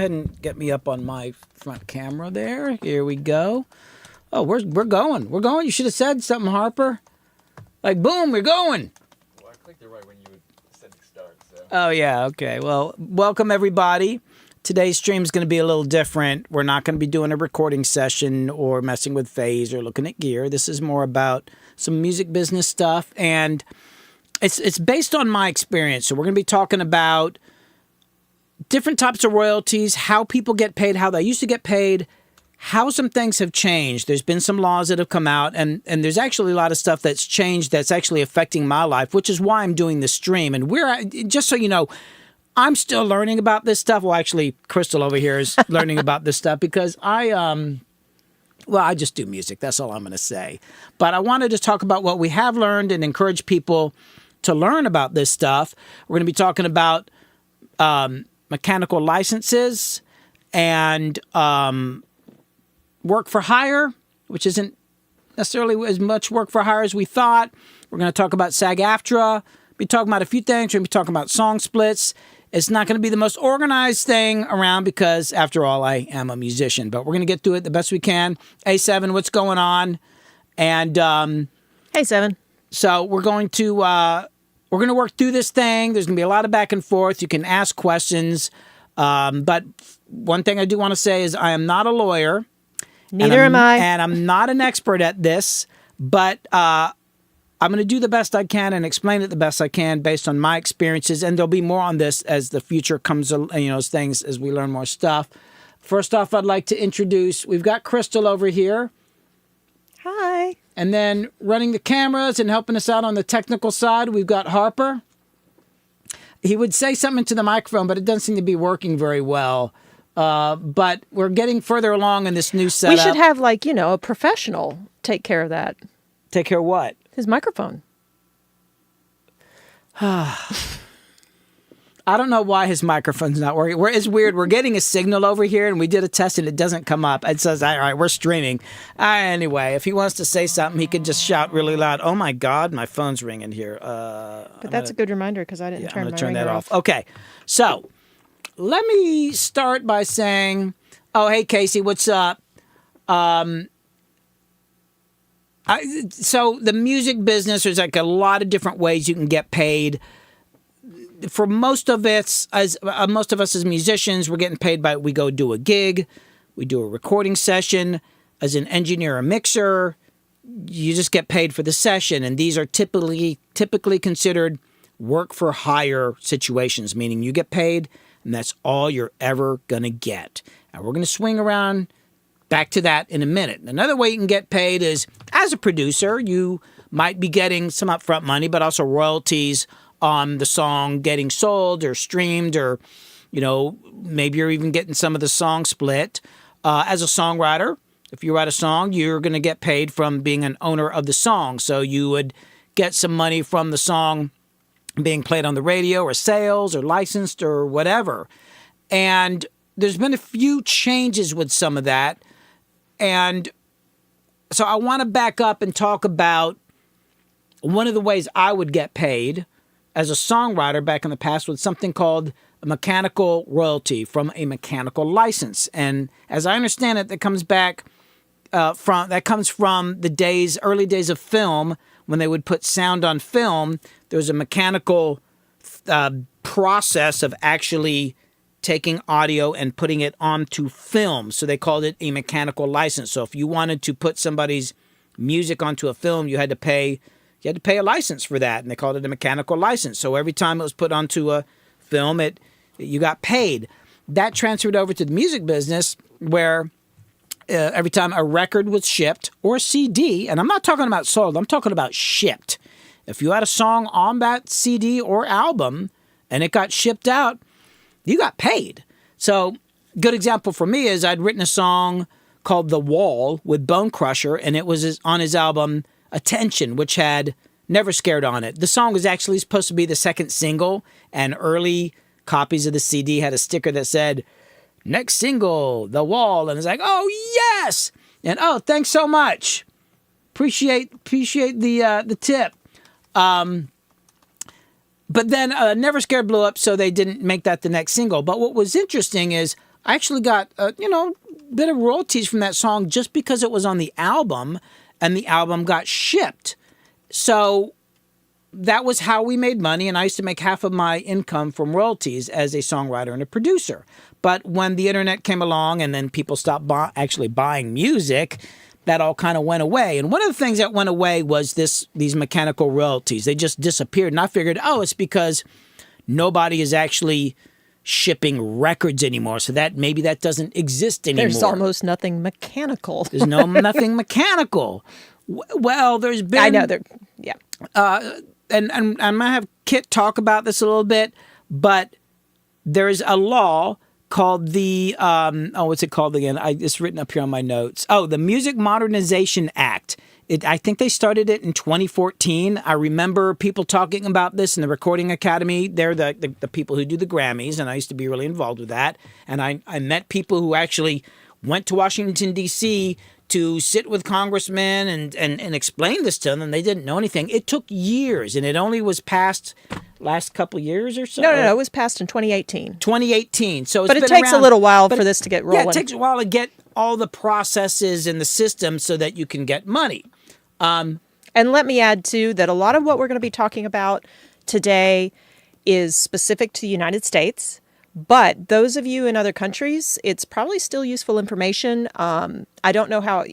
ahead and get me up on my front camera there. Here we go. Oh, we're going. We're going. You should have said something, Harper. Like, boom, we're going. Well, I clicked it right when you said start. So. Oh, yeah. Okay. Well, welcome, everybody. Today's stream is going to be a little different. We're not going to be doing a recording session or messing with phase or looking at gear. This is more about some music business stuff, and it's based on my experience. So we're going to be talking about different types of royalties, how people get paid, how they used to get paid, how some things have changed. There's been some laws that have come out, and there's actually a lot of stuff that's changed that's actually affecting my life, which is why I'm doing this stream. And just so you know, I'm still learning about this stuff. Well, actually, Crystal over here is learning about this stuff because I just do music. That's all I'm going to say. But I wanted to talk about what we have learned and encourage people to learn about this stuff. We're going to be talking about mechanical licenses and work for hire, which isn't necessarily as much work for hire as we thought. We're going to talk about SAG-AFTRA. Be talking about a few things. We're going to be talking about song splits. It's not going to be the most organized thing around because, after all, I am a musician. But we're going to get through it the best we can. A7, what's going on? And hey, 7. So we're going to work through this thing. There's going to be a lot of back and forth. You can ask questions. But one thing I do want to say is I am not a lawyer. Neither am I. And I'm not an expert at this. But I'm going to do the best I can and explain it the best I can based on my experiences. And there'll be more on this as the future comes, as we learn more stuff. First off, I'd like to introduce, we've got Crystal over here. Hi. And then running the cameras and helping us out on the technical side, we've got Harper. He would say something to the microphone, but it doesn't seem to be working very well. But we're getting further along in this new setup. We should have, a professional take care of that. Take care of what? His microphone. I don't know why his microphone's not working. It's weird. We're getting a signal over here, and we did a test, and it doesn't come up. It says, all right, we're streaming. Anyway, if he wants to say something, he could just shout really loud, oh, my God, my phone's ringing here. But that's a good reminder because I didn't turn my turn ringer that off. Okay, so let me start by saying, oh, hey, Casey, what's up? So the music business, there's like a lot of different ways you can get paid. For most of us as musicians, we're getting paid by, we go do a gig, we do a recording session. As an engineer or mixer, you just get paid for the session. And these are typically considered work for hire situations, meaning you get paid and that's all you're ever going to get. And we're going to swing around back to that in a minute. Another way you can get paid is as a producer, you might be getting some upfront money, but also royalties on the song getting sold or streamed, or, maybe you're even getting some of the song split. As a songwriter, if you write a song, you're going to get paid from being an owner of the song. So you would get some money from the song being played on the radio or sales or licensed or whatever. And there's been a few changes with some of that. And so I want to back up and talk about one of the ways I would get paid as a songwriter back in the past was something called a mechanical royalty from a mechanical license. And as I understand it, that comes from the early days of film when they would put sound on film. There was a mechanical process of actually taking audio and putting it onto film. So they called it a mechanical license. So if you wanted to put somebody's music onto a film, you had to pay a license for that. And they called it a mechanical license. So every time it was put onto a film, you got paid. That transferred over to the music business where every time a record was shipped or a CD, and I'm not talking about sold, I'm talking about shipped. If you had a song on that CD or album and it got shipped out, you got paid. So good example for me is I'd written a song called The Wall with Bone Crusher, and it was on his album Attention, which had Never Scared on it. The song was actually supposed to be the second single, and early copies of the CD had a sticker that said, next single, The Wall. And it's like, oh, yes! And, oh, thanks so much. Appreciate the tip. But then Never Scared blew up, so they didn't make that the next single. But what was interesting is I actually got bit of royalties from that song just because it was on the album, and the album got shipped. So that was how we made money, and I used to make half of my income from royalties as a songwriter and a producer. But when the internet came along and then people stopped actually buying music, that all kind of went away. And one of the things that went away was these mechanical royalties. They just disappeared. And I figured, it's because nobody is actually shipping records anymore. So that maybe that doesn't exist anymore. There's almost nothing mechanical. There's nothing mechanical. Well, there's been... I know. Yeah. And I'm going to have Kit talk about this a little bit, but there's a law called the, what's it called again? It's written up here on my notes. The Music Modernization Act. I think they started it in 2014. I remember people talking about this in the Recording Academy. They're the people who do the Grammys, and I used to be really involved with that. And I met people who actually went to Washington, D.C., to sit with congressmen and explain this to them, and they didn't know anything. It took years, and it only was passed last couple years or so. No, it was passed in 2018. 2018. So but it takes a little while for this to get rolling. Yeah, it takes a while to get all the processes in the system so that you can get money. And let me add, too, that a lot of what we're going to be talking about today is specific to the United States. But those of you in other countries, it's probably still useful information. I don't know how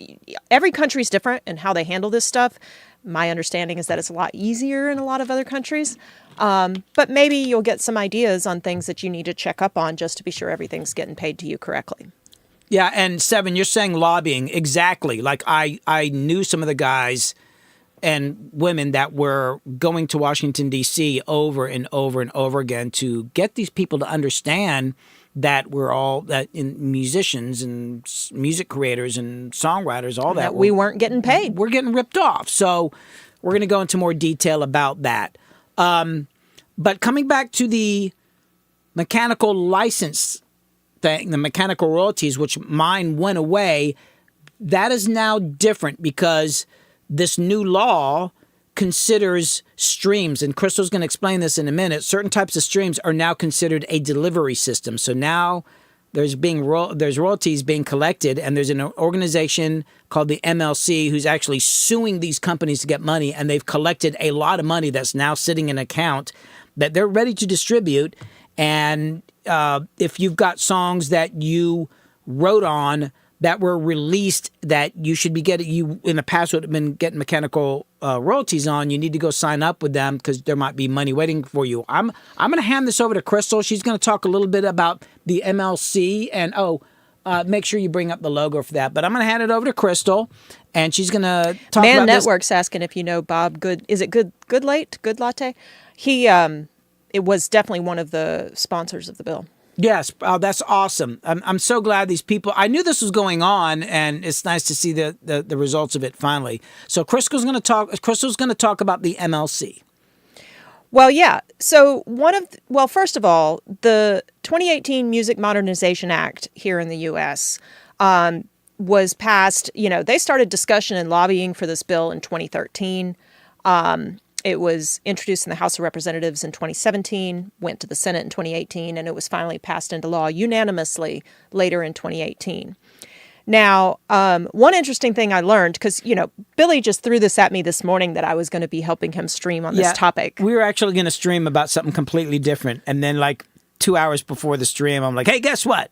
every country is different and how they handle this stuff. My understanding is that it's a lot easier in a lot of other countries. But maybe you'll get some ideas on things that you need to check up on just to be sure everything's getting paid to you correctly. Yeah, and Seven, you're saying lobbying. Exactly. Like I knew some of the guys and women that were going to Washington, D.C. over and over and over again to get these people to understand that we're all musicians and music creators and songwriters, all that. We weren't getting paid. We're getting ripped off. So we're going to go into more detail about that. But coming back to the mechanical license thing, the mechanical royalties, which mine went away, that is now different because this new law considers streams, and Crystal's going to explain this in a minute. Certain types of streams are now considered a delivery system. So now there's royalties being collected, and there's an organization called the MLC who's actually suing these companies to get money, and they've collected a lot of money that's now sitting in an account that they're ready to distribute. And if you've got songs that you wrote on that were released that you should be getting, you in the past would have been getting mechanical royalties on, you need to go sign up with them because there might be money waiting for you. I'm going to hand this over to Crystal. She's going to talk a little bit about the MLC, and make sure you bring up the logo for that. But I'm going to hand it over to Crystal, and she's going to talk about Man this. Network's asking if you know Bob Good. Is it Good Latte? He it was definitely one of the sponsors of the bill. Yes, that's awesome. I'm so glad these people. I knew this was going on, and it's nice to see the results of it finally. So Crystal's going to talk about the MLC. Well, yeah. So first of all, the 2018 Music Modernization Act here in the U.S. Was passed. They started discussion and lobbying for this bill in 2013. It was introduced in the House of Representatives in 2017, went to the Senate in 2018, and it was finally passed into law unanimously later in 2018. Now, one interesting thing I learned, because, Billy just threw this at me this morning that I was going to be helping him stream on this topic. We were actually going to stream about something completely different. And then 2 hours before the stream, I'm like, hey, guess what?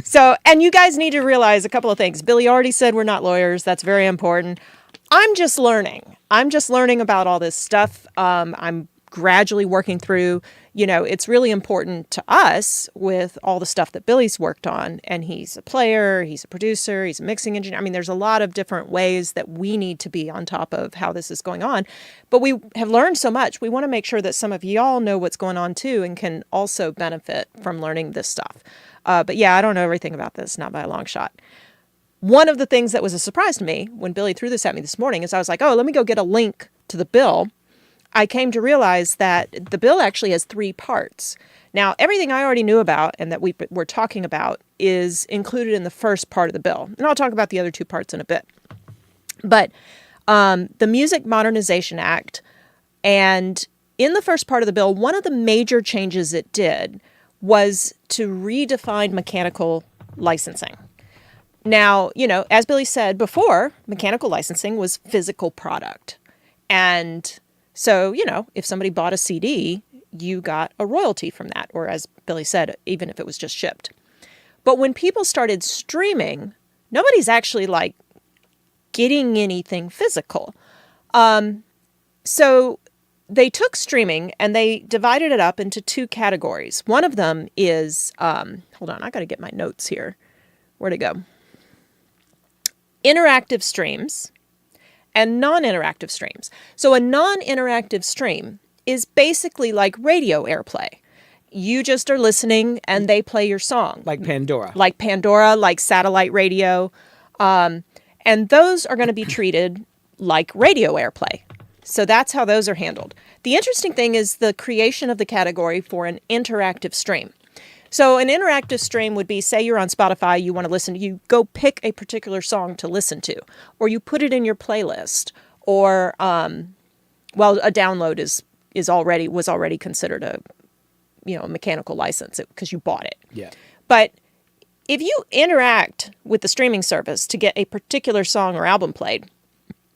So, and you guys need to realize a couple of things. Billy already said we're not lawyers. That's very important. I'm just learning. About all this stuff. I'm gradually working through, it's really important to us with all the stuff that Billy's worked on. And he's a player, he's a producer, he's a mixing engineer. I mean, there's a lot of different ways that we need to be on top of how this is going on. But we have learned so much. We want to make sure that some of y'all know what's going on too and can also benefit from learning this stuff. But yeah, I don't know everything about this, not by a long shot. One of the things that was a surprise to me when Billy threw this at me this morning is I was like, let me go get a link to the bill. I came to realize that the bill actually has 3 parts. Now, everything I already knew about and that we're talking about is included in the first part of the bill. And I'll talk about the other 2 parts in a bit. But the Music Modernization Act, and in the first part of the bill, one of the major changes it did was to redefine mechanical licensing. Now, as Billy said before, mechanical licensing was physical product. And so, if somebody bought a CD, you got a royalty from that. Or as Billy said, even if it was just shipped. But when people started streaming, nobody's actually like getting anything physical. So they took streaming and they divided it up into two categories. One of them is, hold on, I got to get my notes here. Where'd it go? Interactive streams and non-interactive streams. So a non-interactive stream is basically like radio airplay. You just are listening and they play your song. Like Pandora. Like Pandora, like satellite radio. And those are going to be treated like radio airplay. So that's how those are handled. The interesting thing is the creation of the category for an interactive stream. So an interactive stream would be, say you're on Spotify, you want to listen, you go pick a particular song to listen to, or you put it in your playlist, or, a download was already considered a mechanical license because you bought it. Yeah. But if you interact with the streaming service to get a particular song or album played,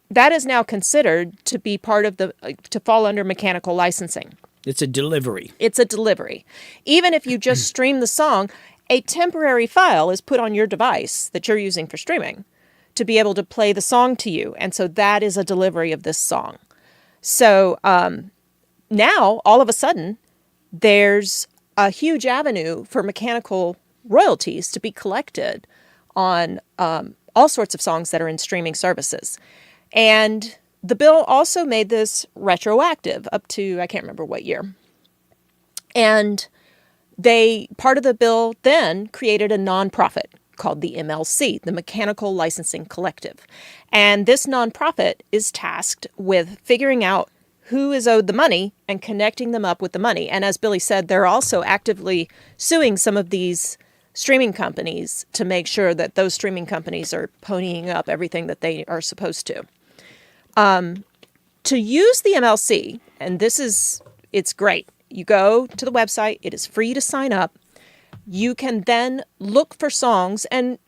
that is now considered to be to fall under mechanical licensing. It's a delivery. It's a delivery. Even if you just stream the song, a temporary file is put on your device that you're using for streaming to be able to play the song to you. And so that is a delivery of this song. So now, all of a sudden, there's a huge avenue for mechanical royalties to be collected on all sorts of songs that are in streaming services. And the bill also made this retroactive up to, I can't remember what year. And part of the bill then created a nonprofit called the MLC, the Mechanical Licensing Collective. And this nonprofit is tasked with figuring out who is owed the money and connecting them up with the money. And as Billy said, they're also actively suing some of these streaming companies to make sure that those streaming companies are ponying up everything that they are supposed to. To use the MLC, and it's great. You go to the website, it is free to sign up. You can then look for songs and,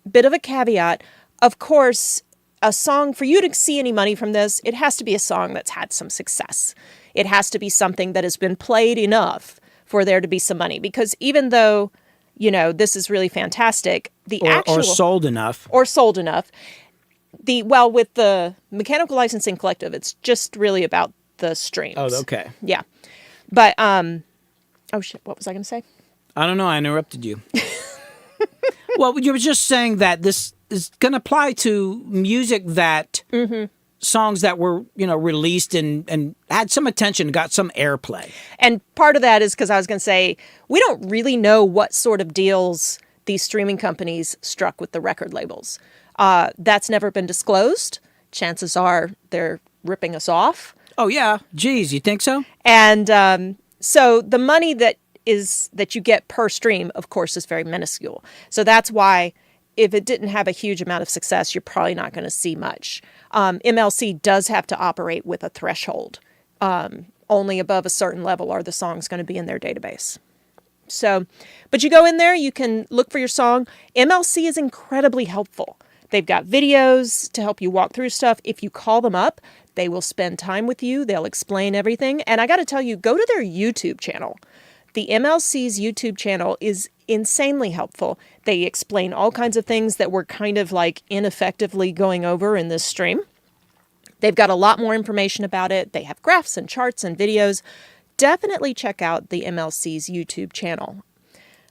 bit of a caveat, of course, a song, for you to see any money from this, it has to be a song that's had some success. It has to be something that has been played enough for there to be some money. Because even though, this is really fantastic, Or sold enough. With the Mechanical Licensing Collective, it's just really about the streams. Oh, okay. Yeah. But, oh shit, what was I going to say? I don't know. I interrupted you. Well, you were just saying that this is going to apply to music that songs that were, released and had some attention, got some airplay. And part of that is because I was going to say, we don't really know what sort of deals these streaming companies struck with the record labels. That's never been disclosed. Chances are they're ripping us off. Oh, yeah. Geez, you think so? And so the money that you get per stream, of course, is very minuscule. So that's why if it didn't have a huge amount of success, you're probably not going to see much. MLC does have to operate with a threshold. Only above a certain level are the songs going to be in their database. So, but you go in there, you can look for your song. MLC is incredibly helpful. They've got videos to help you walk through stuff. If you call them up, they will spend time with you. They'll explain everything. And I got to tell you, go to their YouTube channel. The MLC's YouTube channel is insanely helpful. They explain all kinds of things that we're kind of like ineffectively going over in this stream. They've got a lot more information about it. They have graphs and charts and videos. Definitely check out the MLC's YouTube channel.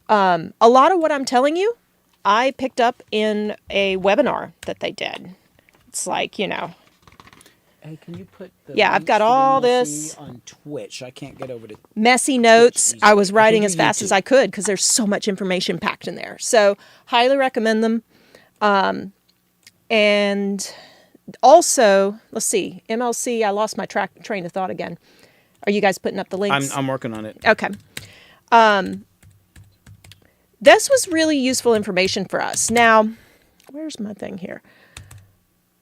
A lot of what I'm telling you, I picked up in a webinar that they did. It's like, Hey, can you put the Yeah, I've got links to the all MLC this on Twitch? I can't get over to messy notes. Twitch. I was writing I as can do fast as YouTube. I could because there's so much information packed in there. So highly recommend them. And also, let's see, MLC, I lost my train of thought again. Are you guys putting up the links? I'm working on it. Okay. This was really useful information for us. Now, where's my thing here?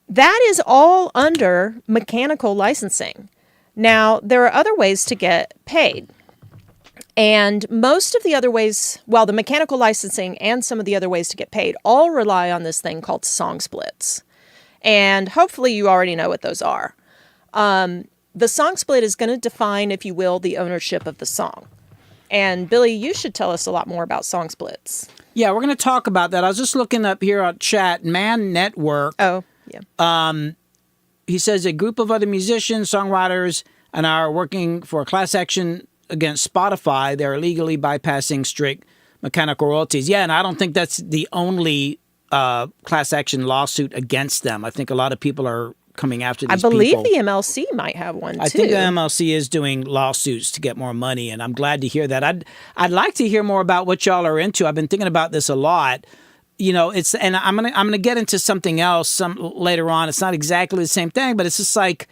That is all under mechanical licensing. Now, there are other ways to get paid. And most of the other ways, well, the mechanical licensing and some of the other ways to get paid all rely on this thing called song splits. And hopefully you already know what those are. The song split is going to define, if you will, the ownership of the song. And Billy, you should tell us a lot more about song splits. Yeah, we're going to talk about that. I was just looking up here on chat, Man Network. Oh, yeah. He says a group of other musicians, songwriters, and are working for a class action against Spotify. They're illegally bypassing strict mechanical royalties. Yeah, and I don't think that's the only class action lawsuit against them. I think a lot of people are coming after these people. I believe the MLC might have one, too. I think the MLC is doing lawsuits to get more money, and I'm glad to hear that. I'd like to hear more about what y'all are into. I've been thinking about this a lot. You know, and I'm gonna get into something else later on. It's not exactly the same thing, but it's just like,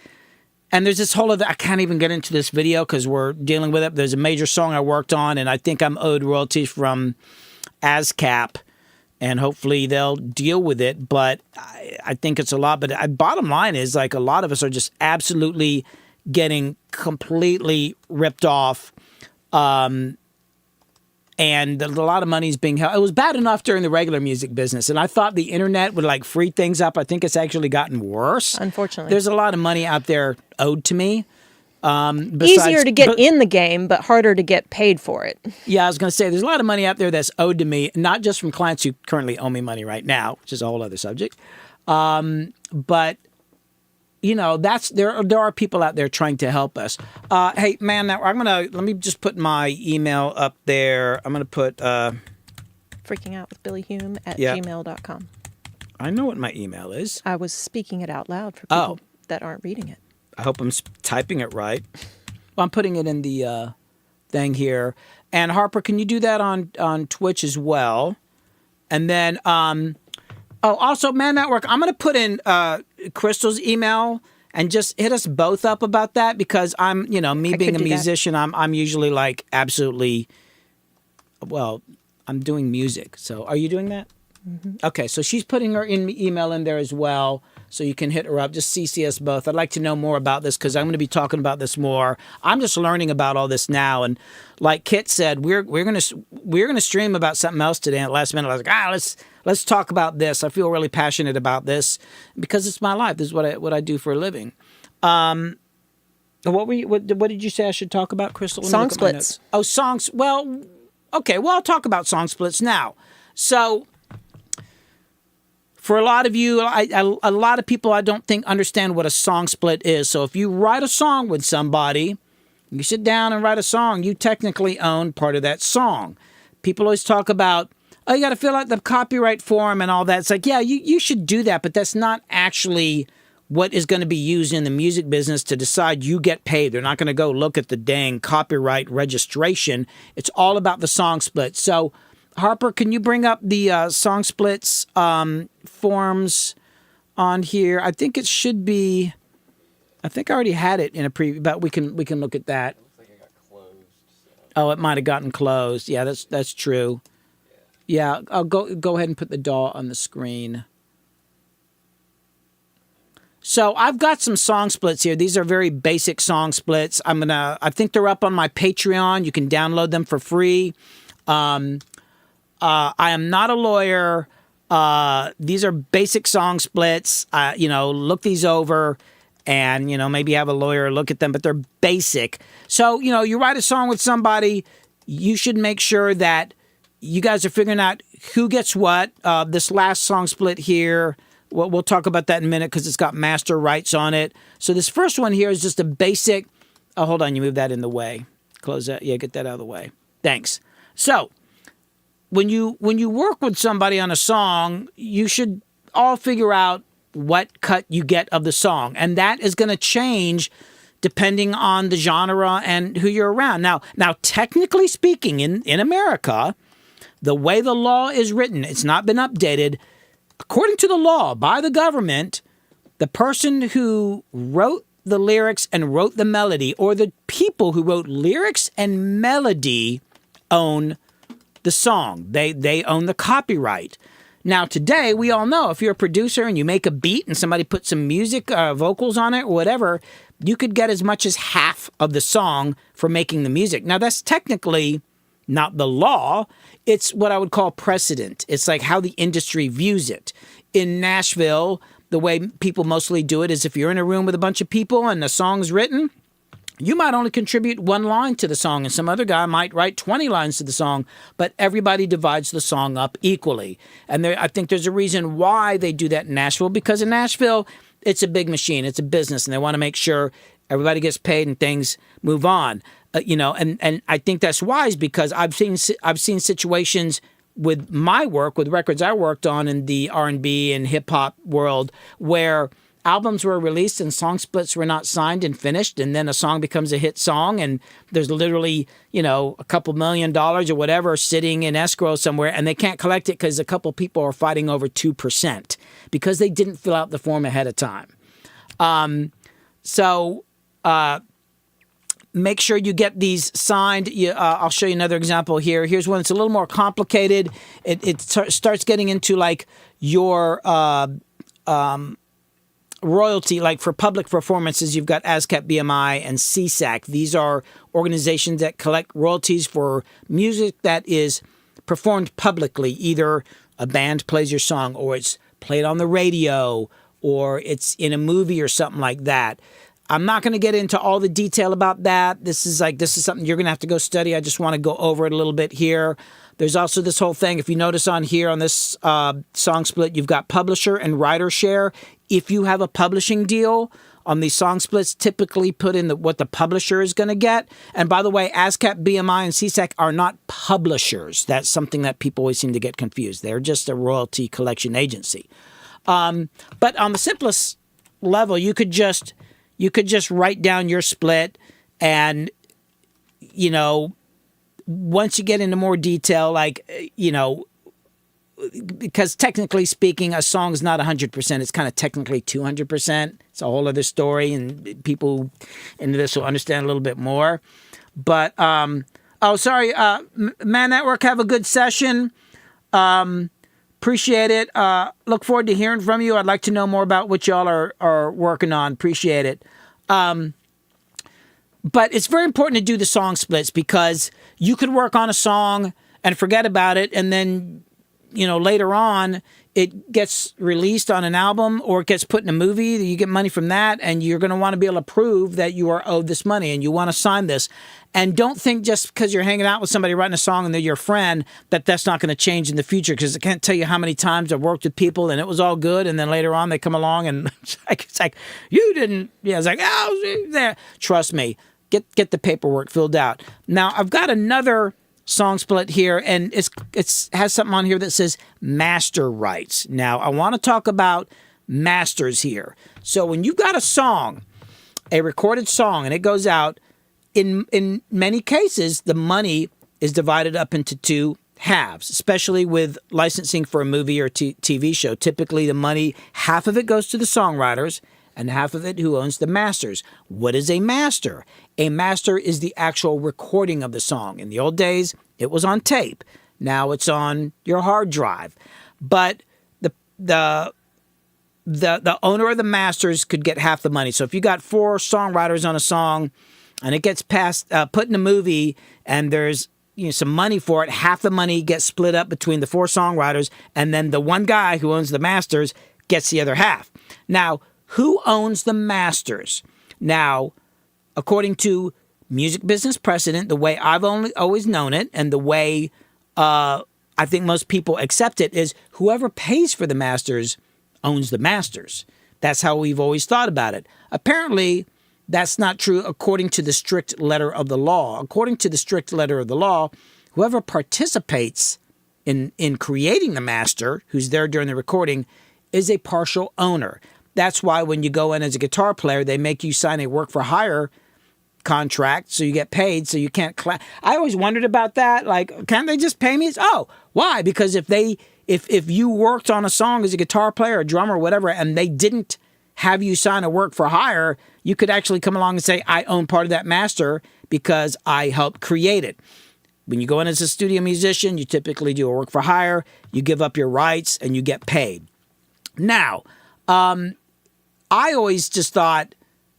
and there's this whole other, I can't even get into this video because we're dealing with it. There's a major song I worked on, and I think I'm owed royalties from ASCAP, and hopefully they'll deal with it. But I think it's a lot. But bottom line is, like, a lot of us are just absolutely getting completely ripped off. And a lot of money is being held. It was bad enough during the regular music business, and I thought the internet would like free things up. I think it's actually gotten worse. Unfortunately, there's a lot of money out there owed to me. Easier to get in the game, but harder to get paid for it. Yeah, I was going to say there's a lot of money out there that's owed to me, not just from clients who currently owe me money right now, which is a whole other subject. But you know, there are people out there trying to help us. Hey, man, now let me just put my email up there. I'm gonna put Freaking Out with Billy Hume at gmail.com. I know what my email is. I was speaking it out loud for people that aren't reading it. I hope I'm typing it right. Well, I'm putting it in the thing here. And Harper, can you do that on Twitch as well? And then also, Man Network, I'm going to put in Crystal's email and just hit us both up about that, because I'm, you know, me being a musician, I'm usually like absolutely, well, I'm doing music. So are you doing that? Mm-hmm. Okay, so she's putting her email in there as well, so you can hit her up. Just CC us both. I'd like to know more about this because I'm going to be talking about this more. I'm just learning about all this now, and like Kit said, we're gonna stream about something else today. At the last minute, I was like, let's talk about this. I feel really passionate about this because it's my life. This is what I do for a living. What did you say I should talk about, Crystal? Song splits. Oh, songs. Well, okay. Well, I'll talk about song splits now. So, for a lot of you, a lot of people I don't think understand what a song split is. So if you write a song with somebody, you sit down and write a song, you technically own part of that song. People always talk about, oh, you got to fill out the copyright form and all that. It's like, yeah, you should do that, but that's not actually what is going to be used in the music business to decide you get paid. They're not going to go look at the dang copyright registration. It's all about the song split. So, Harper, can you bring up the song splits forms on here? I think it should be. I think I already had it in a preview, but we can look at that. It looks like it got closed. So. Oh, it might have gotten closed. Yeah, that's true. Yeah, I'll go ahead and put the DAW on the screen. So I've got some song splits here. These are very basic song splits. I think they're up on my Patreon. You can download them for free. I am not a lawyer. These are basic song splits. Look these over and, maybe have a lawyer look at them, but they're basic. So, you write a song with somebody, you should make sure that you guys are figuring out who gets what. This last song split here, we'll talk about that in a minute because it's got master rights on it. So this first one here is just a basic. Oh, hold on. You move that in the way. Close that. Yeah, get that out of the way. Thanks. So, when you work with somebody on a song, you should all figure out what cut you get of the song. And that is going to change depending on the genre and who you're around. Now technically speaking, in America, the way the law is written, it's not been updated. According to the law, by the government, the person who wrote the lyrics and wrote the melody, or the people who wrote lyrics and melody, own the song. They own the copyright. Now, today, we all know if you're a producer and you make a beat and somebody puts some music, vocals on it or whatever, you could get as much as half of the song for making the music. Now, that's technically not the law. It's what I would call precedent. It's like how the industry views it. In Nashville, the way people mostly do it is if you're in a room with a bunch of people and the song's written, you might only contribute one line to the song, and some other guy might write 20 lines to the song, but everybody divides the song up equally. And I think there's a reason why they do that in Nashville, because in Nashville, it's a big machine. It's a business, and they want to make sure everybody gets paid and things move on. And I think that's wise, because I've seen situations with my work, with records I worked on in the R&B and hip-hop world, where albums were released and song splits were not signed and finished, and then a song becomes a hit song, and there's literally, a couple $1 million or whatever sitting in escrow somewhere, and they can't collect it because a couple people are fighting over 2% because they didn't fill out the form ahead of time. Make sure you get these signed. I'll show you another example here. Here's one that's a little more complicated. It starts getting into like your royalty, like for public performances, you've got ASCAP, BMI, and CSAC. These are organizations that collect royalties for music that is performed publicly. Either a band plays your song, or it's played on the radio, or it's in a movie or something like that. I'm not going to get into all the detail about that. This is something you're going to have to go study. I just want to go over it a little bit here. There's also this whole thing. If you notice on here on this song split, you've got publisher and writer share. If you have a publishing deal on these song splits, typically put in what the publisher is going to get. And by the way, ASCAP, BMI, and CSAC are not publishers. That's something that people always seem to get confused. They're just a royalty collection agency. But on the simplest level, you could just write down your split, and once you get into more detail, because technically speaking, a song is not 100%. It's kind of technically 200%. It's a whole other story, and people into this will understand a little bit more. But, Man Network, have a good session. Appreciate it. Look forward to hearing from you. I'd like to know more about what y'all are working on. Appreciate it. But it's very important to do the song splits, because you could work on a song and forget about it, and then later on it gets released on an album, or it gets put in a movie. You get money from that, and you're going to want to be able to prove that you are owed this money, and you want to sign this. And don't think just because you're hanging out with somebody writing a song and they're your friend that's not going to change in the future, because I can't tell you how many times I've worked with people and it was all good, and then later on they come along and it's like you didn't. Yeah, it's like, oh, there. Trust me, get the paperwork filled out. Now I've got another song split here, and it has something on here that says master rights. Now I want to talk about masters here. So when you've got a song, a recorded song, and it goes out, in many cases, the money is divided up into two halves, especially with licensing for a movie or TV show. Typically, the money, half of it goes to the songwriters and half of it who owns the masters. What is a master? A master is the actual recording of the song. In the old days, it was on tape. Now it's on your hard drive. But the owner of the masters could get half the money. So if you got 4 songwriters on a song, and it gets put in a movie, and there's some money for it, half the money gets split up between the 4 songwriters, and then the one guy who owns the masters gets the other half. Now, who owns the masters? Now, according to music business precedent, the way I've always known it, and the way I think most people accept it, is whoever pays for the masters owns the masters. That's how we've always thought about it. Apparently, that's not true according to the strict letter of the law. According to the strict letter of the law, whoever participates in creating the master, who's there during the recording, is a partial owner. That's why when you go in as a guitar player, they make you sign a work for hire contract so you get paid, so you can't I always wondered about that. Like, can't they just pay me? Oh, why? Because if you worked on a song as a guitar player, a drummer, whatever, and they didn't have you sign a work for hire, you could actually come along and say, I own part of that master because I helped create it. When you go in as a studio musician, you typically do a work for hire, you give up your rights, and you get paid. Now, I always just thought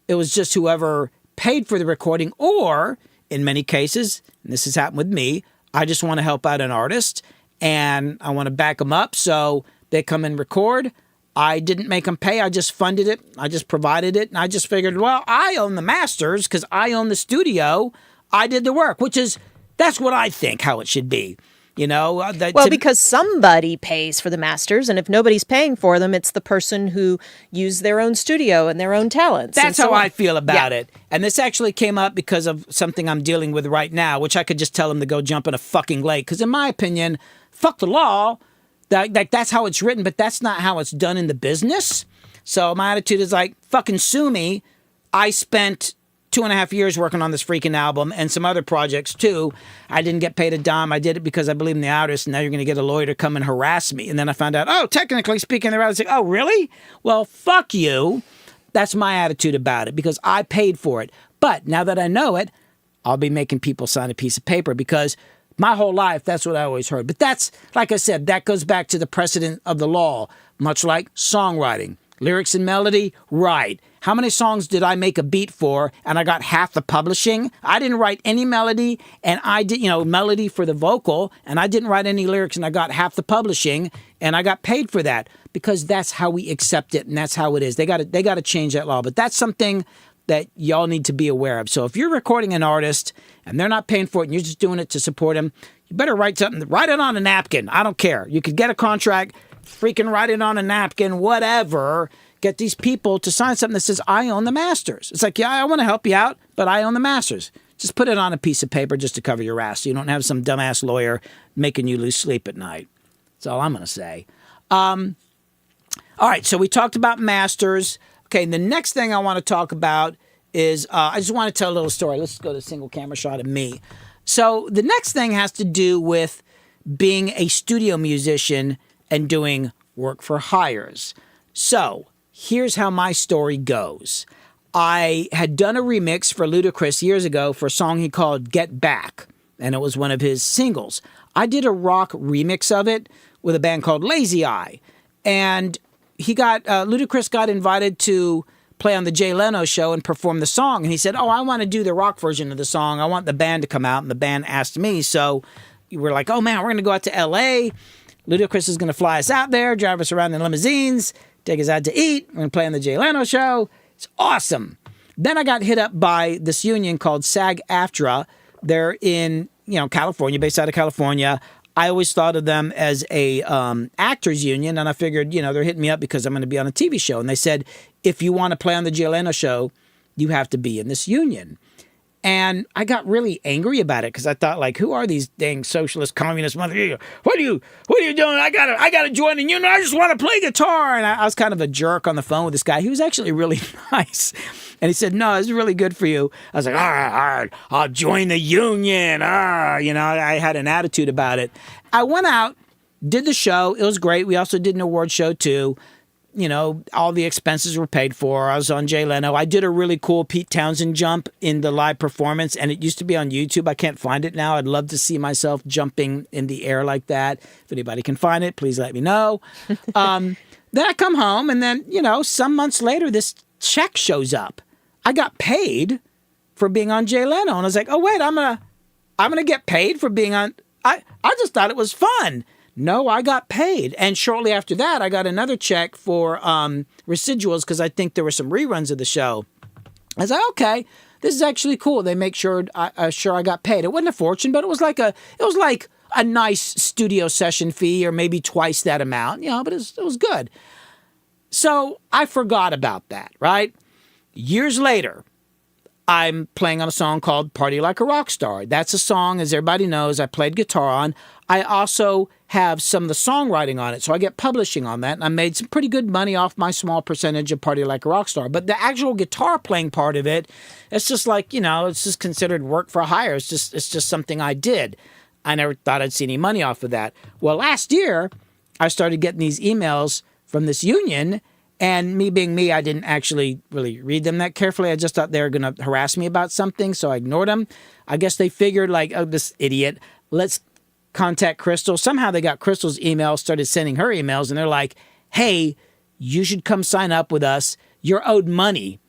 It was just whoever paid for the recording, or in many cases, and this has happened with me, I just want to help out an artist and I want to back them up. So they come and record. I didn't make them pay. I just funded it. I just provided it. And I just figured, well, I own the masters because I own the studio. I did the work, that's what I think how it should be. Because somebody pays for the masters, and if nobody's paying for them, it's the person who used their own studio and their own talents. That's how I feel about it. And this actually came up because of something I'm dealing with right now, which I could just tell them to go jump in a fucking lake. Because in my opinion, fuck the law. That's how it's written, but that's not how it's done in the business. So my attitude is like, fucking sue me. I spent 2.5 years working on this freaking album and some other projects too. I didn't get paid a dime. I did it because I believe in the artist, and now you're going to get a lawyer to come and harass me. And then I found out, technically speaking, I was like, oh, really? Well, fuck you. That's my attitude about it because I paid for it. But now that I know it, I'll be making people sign a piece of paper because my whole life, that's what I always heard. But that's, like I said, that goes back to the precedent of the law, much like songwriting. Lyrics and melody, right. How many songs did I make a beat for and I got half the publishing? I didn't write any melody, and I did, melody for the vocal, and I didn't write any lyrics and I got half the publishing, and I got paid for that because that's how we accept it and that's how it is. They got to change that law, but that's something that y'all need to be aware of. So if you're recording an artist and they're not paying for it and you're just doing it to support them, you better write something. Write it on a napkin. I don't care. You could get a contract, freaking write it on a napkin, whatever. Get these people to sign something that says, I own the masters. It's like, yeah, I want to help you out, but I own the masters. Just put it on a piece of paper just to cover your ass so you don't have some dumbass lawyer making you lose sleep at night. That's all I'm going to say. All right, so we talked about masters. Okay, the next thing I want to talk about is, I just want to tell a little story. Let's go to single camera shot of me. So the next thing has to do with being a studio musician and doing work for hires. So here's how my story goes. I had done a remix for Ludacris years ago for a song he called Get Back, and it was one of his singles. I did a rock remix of it with a band called Lazy Eye, and Ludacris got invited to play on the Jay Leno show and perform the song, and he said, I want to do the rock version of the song. I want the band to come out, and the band asked me, so we're like, oh man, we're going to go out to L.A., Ludacris is going to fly us out there, drive us around in limousines, take us out to eat. We're going to play on the Jay Leno show. It's awesome. Then I got hit up by this union called SAG-AFTRA. They're in, California, based out of California. I always thought of them as a actors union, and I figured, they're hitting me up because I'm going to be on a TV show. And they said, if you want to play on the Jay Leno show, you have to be in this union. And I got really angry about it because I thought, like, who are these dang socialist communist motherfuckers? What are you doing? I gotta join the union. I just want to play guitar. And I was kind of a jerk on the phone with this guy. He was actually really nice. And he said, no, it's really good for you. I was like, all right, I'll join the union. I had an attitude about it. I went out, did the show. It was great. We also did an award show too. All the expenses were paid for. I was on Jay Leno. I did a really cool Pete Townsend jump in the live performance, and it used to be on YouTube. I can't find it now. I'd love to see myself jumping in the air like that. If anybody can find it, please let me know. Then I come home, and then, some months later, this check shows up. I got paid for being on Jay Leno, and I was like, oh, wait, I'm gonna get paid for being on... I just thought it was fun. No, I got paid. And shortly after that, I got another check for residuals because I think there were some reruns of the show. I was like, okay, this is actually cool. They make sure I got paid. It wasn't a fortune, but it was like a nice studio session fee, or maybe twice that amount. But it was good. So I forgot about that, right? Years later, I'm playing on a song called Party Like a Rock Star. That's a song, as everybody knows, I played guitar on. I also have some of the songwriting on it, so I get publishing on that, and I made some pretty good money off my small percentage of Party Like a Rock Star. But the actual guitar playing part of it, it's just like, it's just considered work for hire. It's just something I did. I never thought I'd see any money off of that. Well, last year, I started getting these emails from this union, and me being me, I didn't actually really read them that carefully. I just thought they were going to harass me about something, so I ignored them. I guess they figured, like, oh, this idiot, let's contact Crystal. Somehow they got Crystal's email, started sending her emails, and they're like, hey, you should come sign up with us. You're owed money.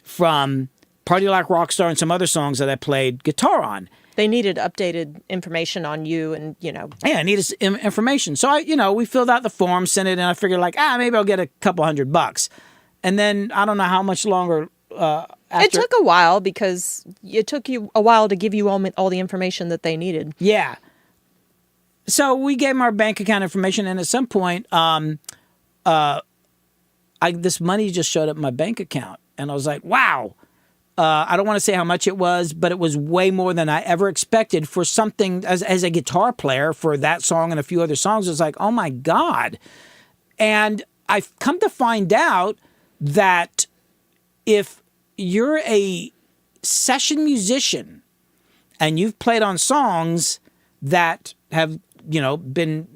from Party Like Rockstar and some other songs that I played guitar on. They needed updated information on you and, Yeah, I needed information. So we filled out the form, sent it, and I figured maybe I'll get a couple $100. And then I don't know how much longer after. It took a while because it took you a while to give you all the information that they needed. Yeah. So we gave them our bank account information, and at some point, this money just showed up in my bank account, and I was like, wow. I don't want to say how much it was, but it was way more than I ever expected for something as a guitar player for that song and a few other songs. It was like, oh my God. And I've come to find out that if you're a session musician and you've played on songs that have, been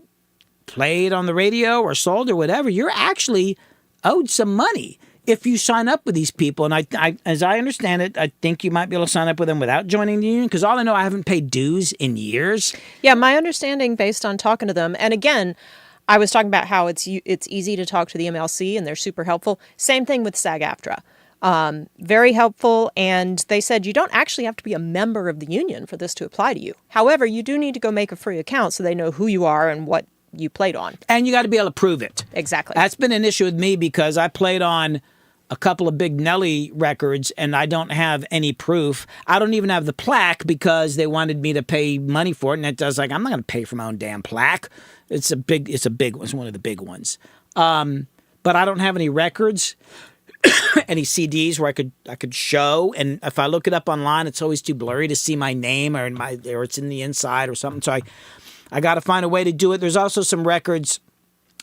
played on the radio or sold or whatever, you're actually owed some money if you sign up with these people. And I, as I understand it, I think you might be able to sign up with them without joining the union, because all I know, I haven't paid dues in years. Yeah, my understanding based on talking to them, and again, I was talking about how it's easy to talk to the MLC and they're super helpful. Same thing with SAG-AFTRA. Very helpful, and they said you don't actually have to be a member of the union for this to apply to you. However, you do need to go make a free account so they know who you are and what you played on. And you got to be able to prove it. Exactly. That's been an issue with me because I played on a couple of big Nelly records and I don't have any proof. I don't even have the plaque because they wanted me to pay money for it. And I'm not going to pay for my own damn plaque. It's one of the big ones. But I don't have any records, any CDs where I could show. And if I look it up online, it's always too blurry to see my name or it's in the inside or something. So I got to find a way to do it. There's also some records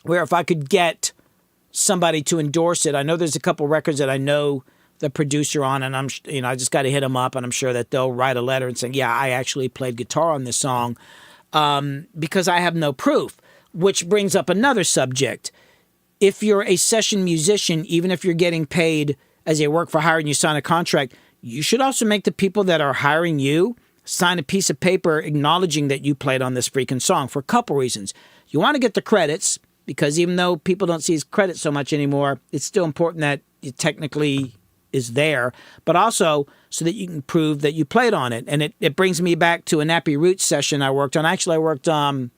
where if I could get somebody to endorse it, I know there's a couple records that I know the producer on, and I just got to hit them up, and I'm sure that they'll write a letter and say, yeah, I actually played guitar on this song, because I have no proof, which brings up another subject. If you're a session musician, even if you're getting paid as a work for hire and you sign a contract, you should also make the people that are hiring you sign a piece of paper acknowledging that you played on this freaking song for a couple reasons. You want to get the credits, because even though people don't see his credit so much anymore, it's still important that it technically is there, but also so that you can prove that you played on it. And it brings me back to a Nappy Roots session I worked on. Actually, I worked on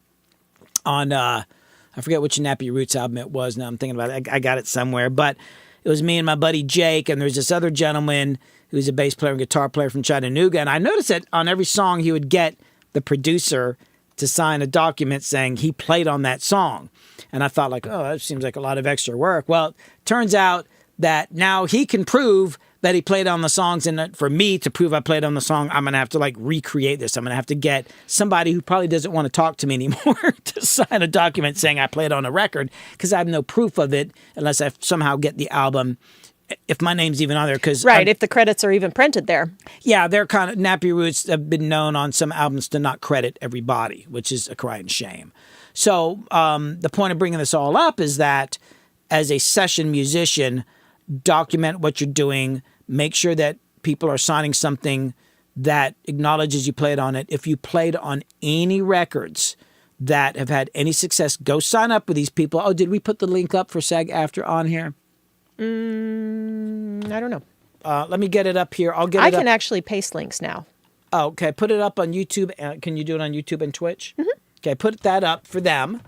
I forget which Nappy Roots album it was. Now I'm thinking about it. I got it somewhere, but it was me and my buddy Jake, and there's this other gentleman who's a bass player and guitar player from Chattanooga. And I noticed that on every song he would get the producer to sign a document saying he played on that song. And I thought that seems like a lot of extra work. Well, turns out that now he can prove that he played on the songs. And for me to prove I played on the song, I'm going to have to recreate this. I'm going to have to get somebody who probably doesn't want to talk to me anymore to sign a document saying I played on a record, because I have no proof of it unless I somehow get the album, if my name's even on there. If the credits are even printed there. Yeah, they're kind of, Nappy Roots have been known on some albums to not credit everybody, which is a crying shame. So the point of bringing this all up is that as a session musician, document what you're doing. Make sure that people are signing something that acknowledges you played on it. If you played on any records that have had any success, go sign up with these people. Oh, did we put the link up for SAG-AFTRA on here? I don't know. Let me get it up here. I can actually paste links now. Oh, okay. Put it up on YouTube. Can you do it on YouTube and Twitch? Mm-hmm. Okay, put that up for them.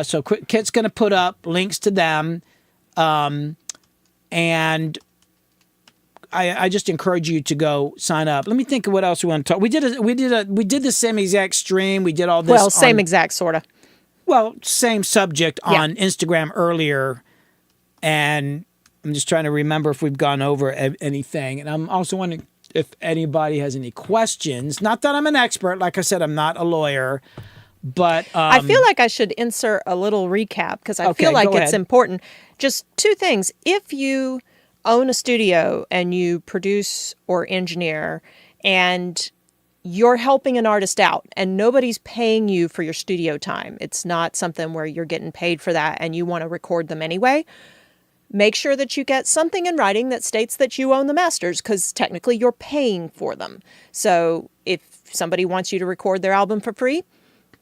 So Kit's going to put up links to them. And I just encourage you to go sign up. Let me think of what else we want to talk. We did the same exact stream. We did all this. Well, same exact sort of. Well, same subject on Instagram earlier. And I'm just trying to remember if we've gone over anything. And I'm also wondering if anybody has any questions. Not that I'm an expert. Like I said, I'm not a lawyer. But I feel like I should insert a little recap because I feel like it's important. Just two things. If you own a studio and you produce or engineer and you're helping an artist out and nobody's paying you for your studio time, it's not something where you're getting paid for that and you want to record them anyway, make sure that you get something in writing that states that you own the masters, because technically you're paying for them. So if somebody wants you to record their album for free,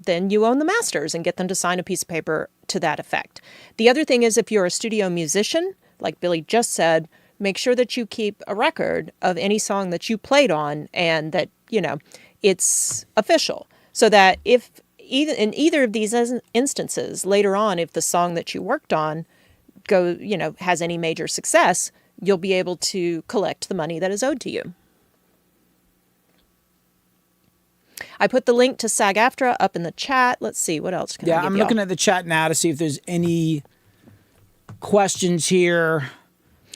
then you own the masters, and get them to sign a piece of paper to that effect. The other thing is, if you're a studio musician, like Billy just said, make sure that you keep a record of any song that you played on and that, it's official. So that if in either of these instances later on, if the song that you worked on has any major success, you'll be able to collect the money that is owed to you. I put the link to SAG-AFTRA up in the chat. Let's see, what else can I give I'm y'all? looking at the chat now to see if there's any questions here.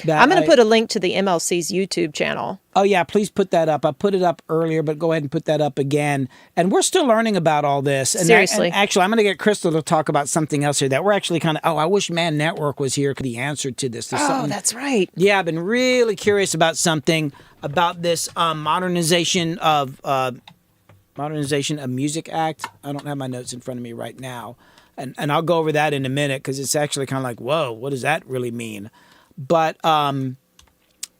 I'm going to put a link to the MLC's YouTube channel. Oh, yeah, please put that up. I put it up earlier, but go ahead and put that up again. And we're still learning about all this. And Seriously. And actually, I'm going to get Crystal to talk about something else here that we're actually kind of, I wish Man Network was here, the answer to this. That's right. Yeah, I've been really curious about something about this modernization of Music Act. I don't have my notes in front of me right now. And I'll go over that in a minute because it's actually kind of like, whoa, what does that really mean? But like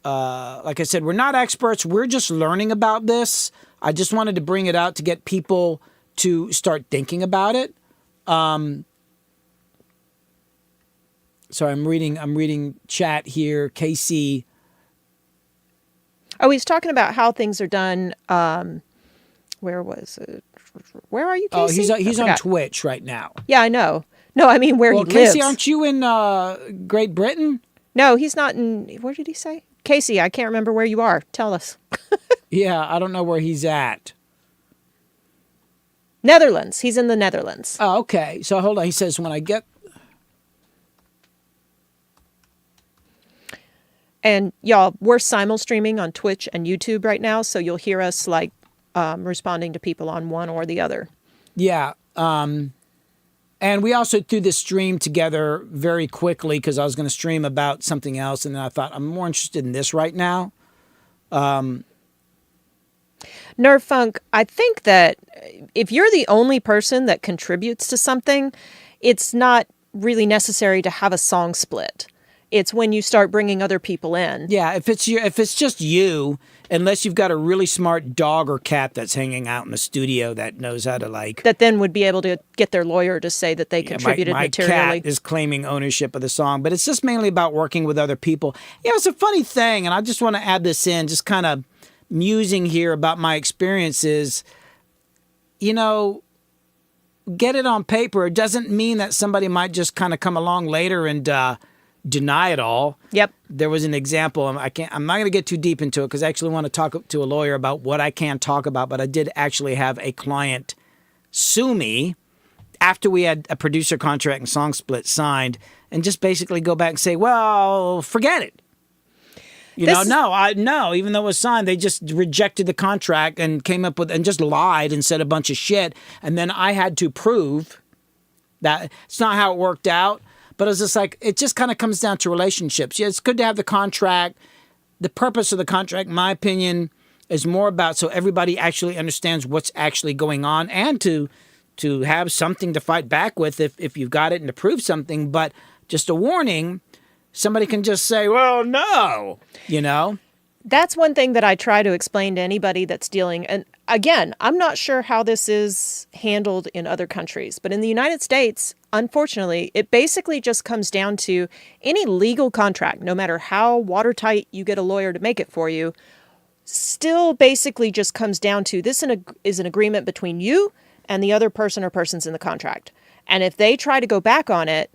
I said, we're not experts. We're just learning about this. I just wanted to bring it out to get people to start thinking about it. Sorry, I'm reading chat here. Casey. Oh, he's talking about how things are done. Where was it? Where are you, Casey? Oh, he's on Twitch right now. Yeah, I know. No, I mean where he Casey, lives. aren't you in Great Britain? No, he's not in. Where did he say? Casey, I can't remember where you are. Tell us. Yeah, I don't know where he's at. Netherlands. He's in the Netherlands. Oh, okay. So hold on. He says, when I get... And y'all, we're simul streaming on Twitch and YouTube right now, so you'll hear us responding to people on one or the other. Yeah. And we also threw this stream together very quickly because I was going to stream about something else. And then I thought, I'm more interested in this right now. Nerve Funk, I think that if you're the only person that contributes to something, it's not really necessary to have a song split. It's when you start bringing other people in. Yeah, if it's just you, unless you've got a really smart dog or cat that's hanging out in the studio that knows how to that then would be able to get their lawyer to say that they contributed my materially. Cat is claiming ownership of the song, but it's just mainly about working with other people. Yeah, it's a funny thing, and I just want to add this in, just kind of musing here about my experiences. Get it on paper. It doesn't mean that somebody might just kind of come along later and deny it all. Yep. There was an example. I'm not going to get too deep into it because I actually want to talk to a lawyer about what I can talk about. But I did actually have a client sue me after we had a producer contract and song split signed, and just basically go back and say, "Well, forget it." No. Even though it was signed, they just rejected the contract and came up with and just lied and said a bunch of shit. And then I had to prove that it's not how it worked out. But it's just it just kind of comes down to relationships. Yeah, it's good to have the contract. The purpose of the contract, in my opinion, is more about so everybody actually understands what's actually going on and to have something to fight back with if you've got it and to prove something. But just a warning, somebody can just say, well, no, That's one thing that I try to explain to anybody that's dealing. And again, I'm not sure how this is handled in other countries, but in the United States, unfortunately, it basically just comes down to any legal contract, no matter how watertight you get a lawyer to make it for you, still basically just comes down to this is an agreement between you and the other person or persons in the contract. And if they try to go back on it,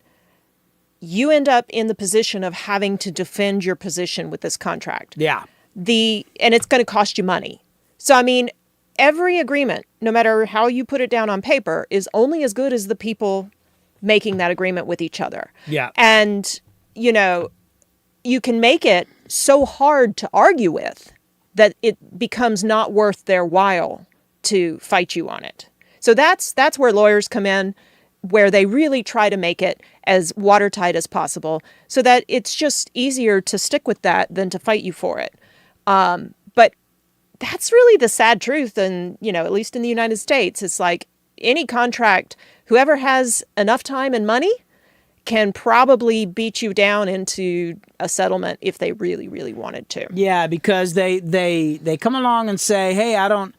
you end up in the position of having to defend your position with this contract. Yeah. And it's going to cost you money. So, I mean, every agreement, no matter how you put it down on paper, is only as good as the people making that agreement with each other. Yeah. And, you can make it so hard to argue with that it becomes not worth their while to fight you on it. So that's where lawyers come in, where they really try to make it as watertight as possible so that it's just easier to stick with that than to fight you for it. But that's really the sad truth. And, at least in the United States, it's like any contract, whoever has enough time and money can probably beat you down into a settlement if they really, really wanted to. Yeah, because they come along and say, hey, I don't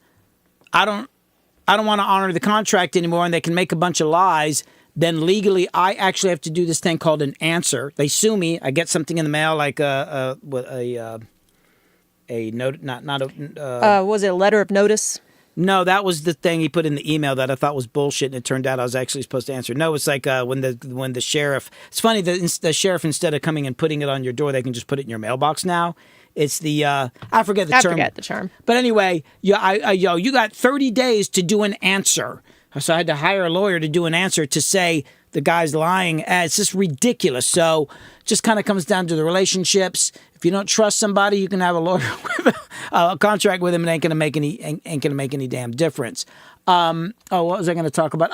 want to honor the contract anymore, and they can make a bunch of lies. then legally I actually have to do this thing called an answer. They sue me. I get something in the mail like a note, not a. Was it a letter of notice? No, that was the thing he put in the email that I thought was bullshit, and it turned out I was actually supposed to answer. No, it's like when the sheriff. It's funny that the sheriff, instead of coming and putting it on your door, they can just put it in your mailbox now. It's the I forget the term. I forget the term. But anyway, you got 30 days to do an answer. So I had to hire a lawyer to do an answer to say the guy's lying. It's just ridiculous. So just kind of comes down to the relationships. If you don't trust somebody, you can have a lawyer with a contract with him. It ain't gonna make any damn difference. What was I going to talk about?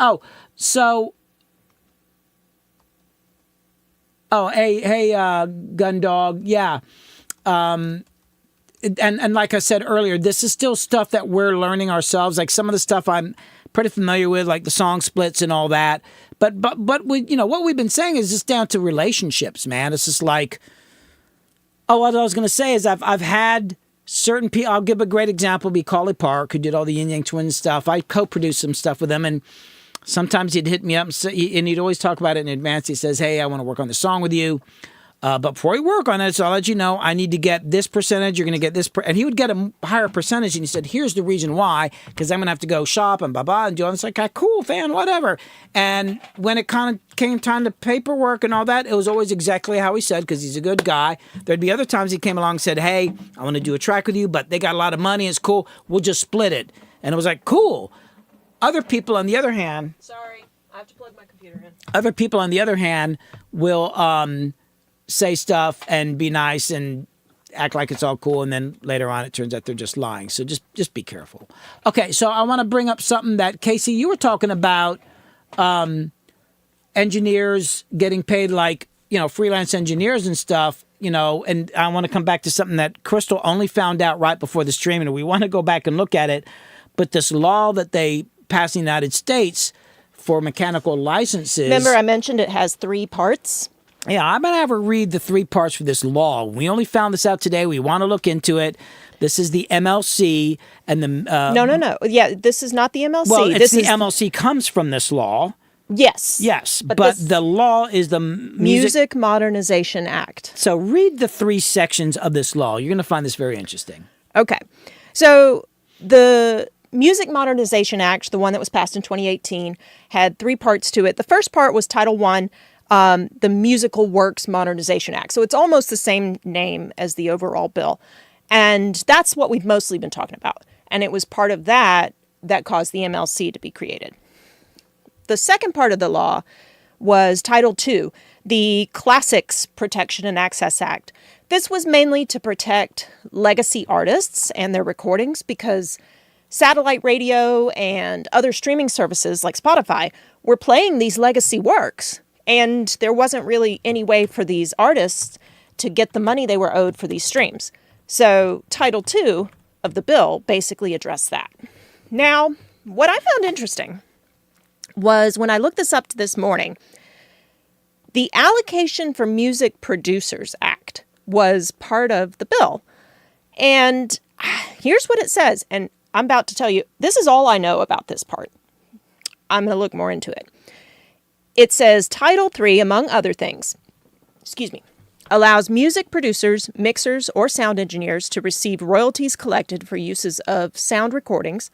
Hey, gun dog, yeah. And like I said earlier, this is still stuff that we're learning ourselves. Like some of the stuff I'm pretty familiar with, like the song splits and all that. But we, what we've been saying is just down to relationships, man. It's just like, what I was going to say is I've had certain people. I'll give a great example. Macaulay Park, who did all the Yin Yang Twins stuff. I co-produced some stuff with him, and sometimes he'd hit me up and he'd always talk about it in advance. He says, "Hey, I want to work on this song with you. But before we work on it, so I'll let you know, I need to get this percentage. You're going to get this." And he would get a higher percentage. And he said, "Here's the reason why, because I'm going to have to go shop and blah, and do all this." Like, cool, fan, whatever. And when it kind of came time to paperwork and all that, it was always exactly how he said, because he's a good guy. There'd be other times he came along and said, "Hey, I want to do a track with you, but they got a lot of money. It's cool. We'll just split it." And it was like, cool. Other people, on the other hand... Sorry, I have to plug my computer in. Other people, on the other hand, will... say stuff and be nice and act like it's all cool, and then later on it turns out they're just lying. So just be careful. Okay, so I want to bring up something that, Casey, you were talking about, engineers getting paid like, freelance engineers and stuff, and I want to come back to something that Crystal only found out right before the stream, and we want to go back and look at it. But this law that they passed in the United States for mechanical licenses... Remember I mentioned it has 3 parts? Yeah, I'm going to have her read the 3 parts for this law. We only found this out today. We want to look into it. This is the MLC and the... No. Yeah, this is not the MLC. Well, the MLC comes from this law. Yes. Yes, but the law is the Music Modernization Act. So read the 3 sections of this law. You're going to find this very interesting. Okay. So the Music Modernization Act, the one that was passed in 2018, had 3 parts to it. The first part was Title I, the Musical Works Modernization Act. So it's almost the same name as the overall bill. And that's what we've mostly been talking about. And it was part of that caused the MLC to be created. The second part of the law was Title II, the Classics Protection and Access Act. This was mainly to protect legacy artists and their recordings, because satellite radio and other streaming services like Spotify were playing these legacy works. And there wasn't really any way for these artists to get the money they were owed for these streams. So Title II of the bill basically addressed that. Now, what I found interesting was when I looked this up this morning, the Allocation for Music Producers Act was part of the bill. And here's what it says. And I'm about to tell you, this is all I know about this part. I'm going to look more into it. It says Title III, among other things, allows music producers, mixers, or sound engineers to receive royalties collected for uses of sound recordings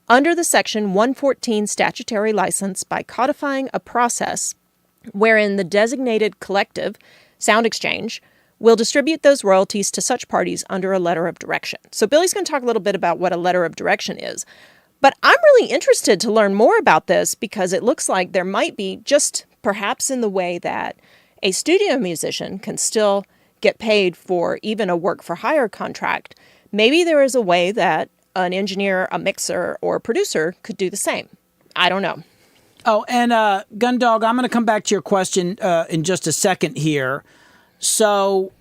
under the Section 114 statutory license by codifying a process wherein the designated collective, Sound Exchange, will distribute those royalties to such parties under a letter of direction. So Billy's going to talk a little bit about what a letter of direction is. But I'm really interested to learn more about this, because it looks like there might be, just perhaps in the way that a studio musician can still get paid for even a work-for-hire contract, maybe there is a way that an engineer, a mixer, or a producer could do the same. I don't know. Oh, and Gundog, I'm going to come back to your question in just a second here. So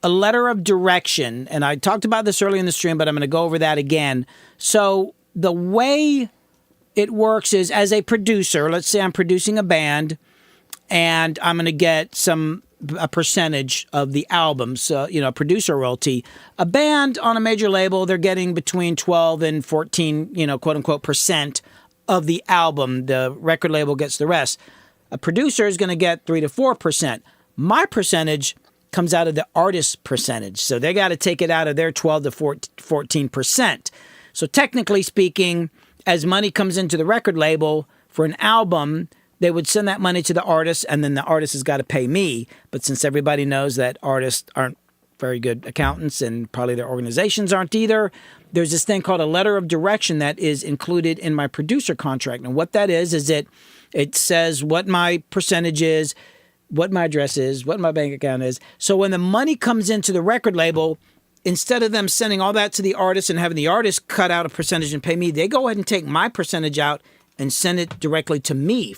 a letter of direction, and I talked about this earlier in the stream, but I'm going to go over that again. So the way it works is, as a producer, let's say I'm producing a band, and I'm going to get a percentage of the album, so, producer royalty. A band on a major label, they're getting between 12 and 14, quote unquote, % of the album. The record label gets the rest. A producer is going to get 3 to 4%. My percentage comes out of the artist's percentage. So they got to take it out of their 12 to 14%. So technically speaking, as money comes into the record label for an album, they would send that money to the artist, and then the artist has got to pay me. But since everybody knows that artists aren't very good accountants and probably their organizations aren't either, there's this thing called a letter of direction that is included in my producer contract. And what that is it says what my percentage is, what my address is, what my bank account is. So when the money comes into the record label, instead of them sending all that to the artist and having the artist cut out a percentage and pay me, they go ahead and take my percentage out and send it directly to me,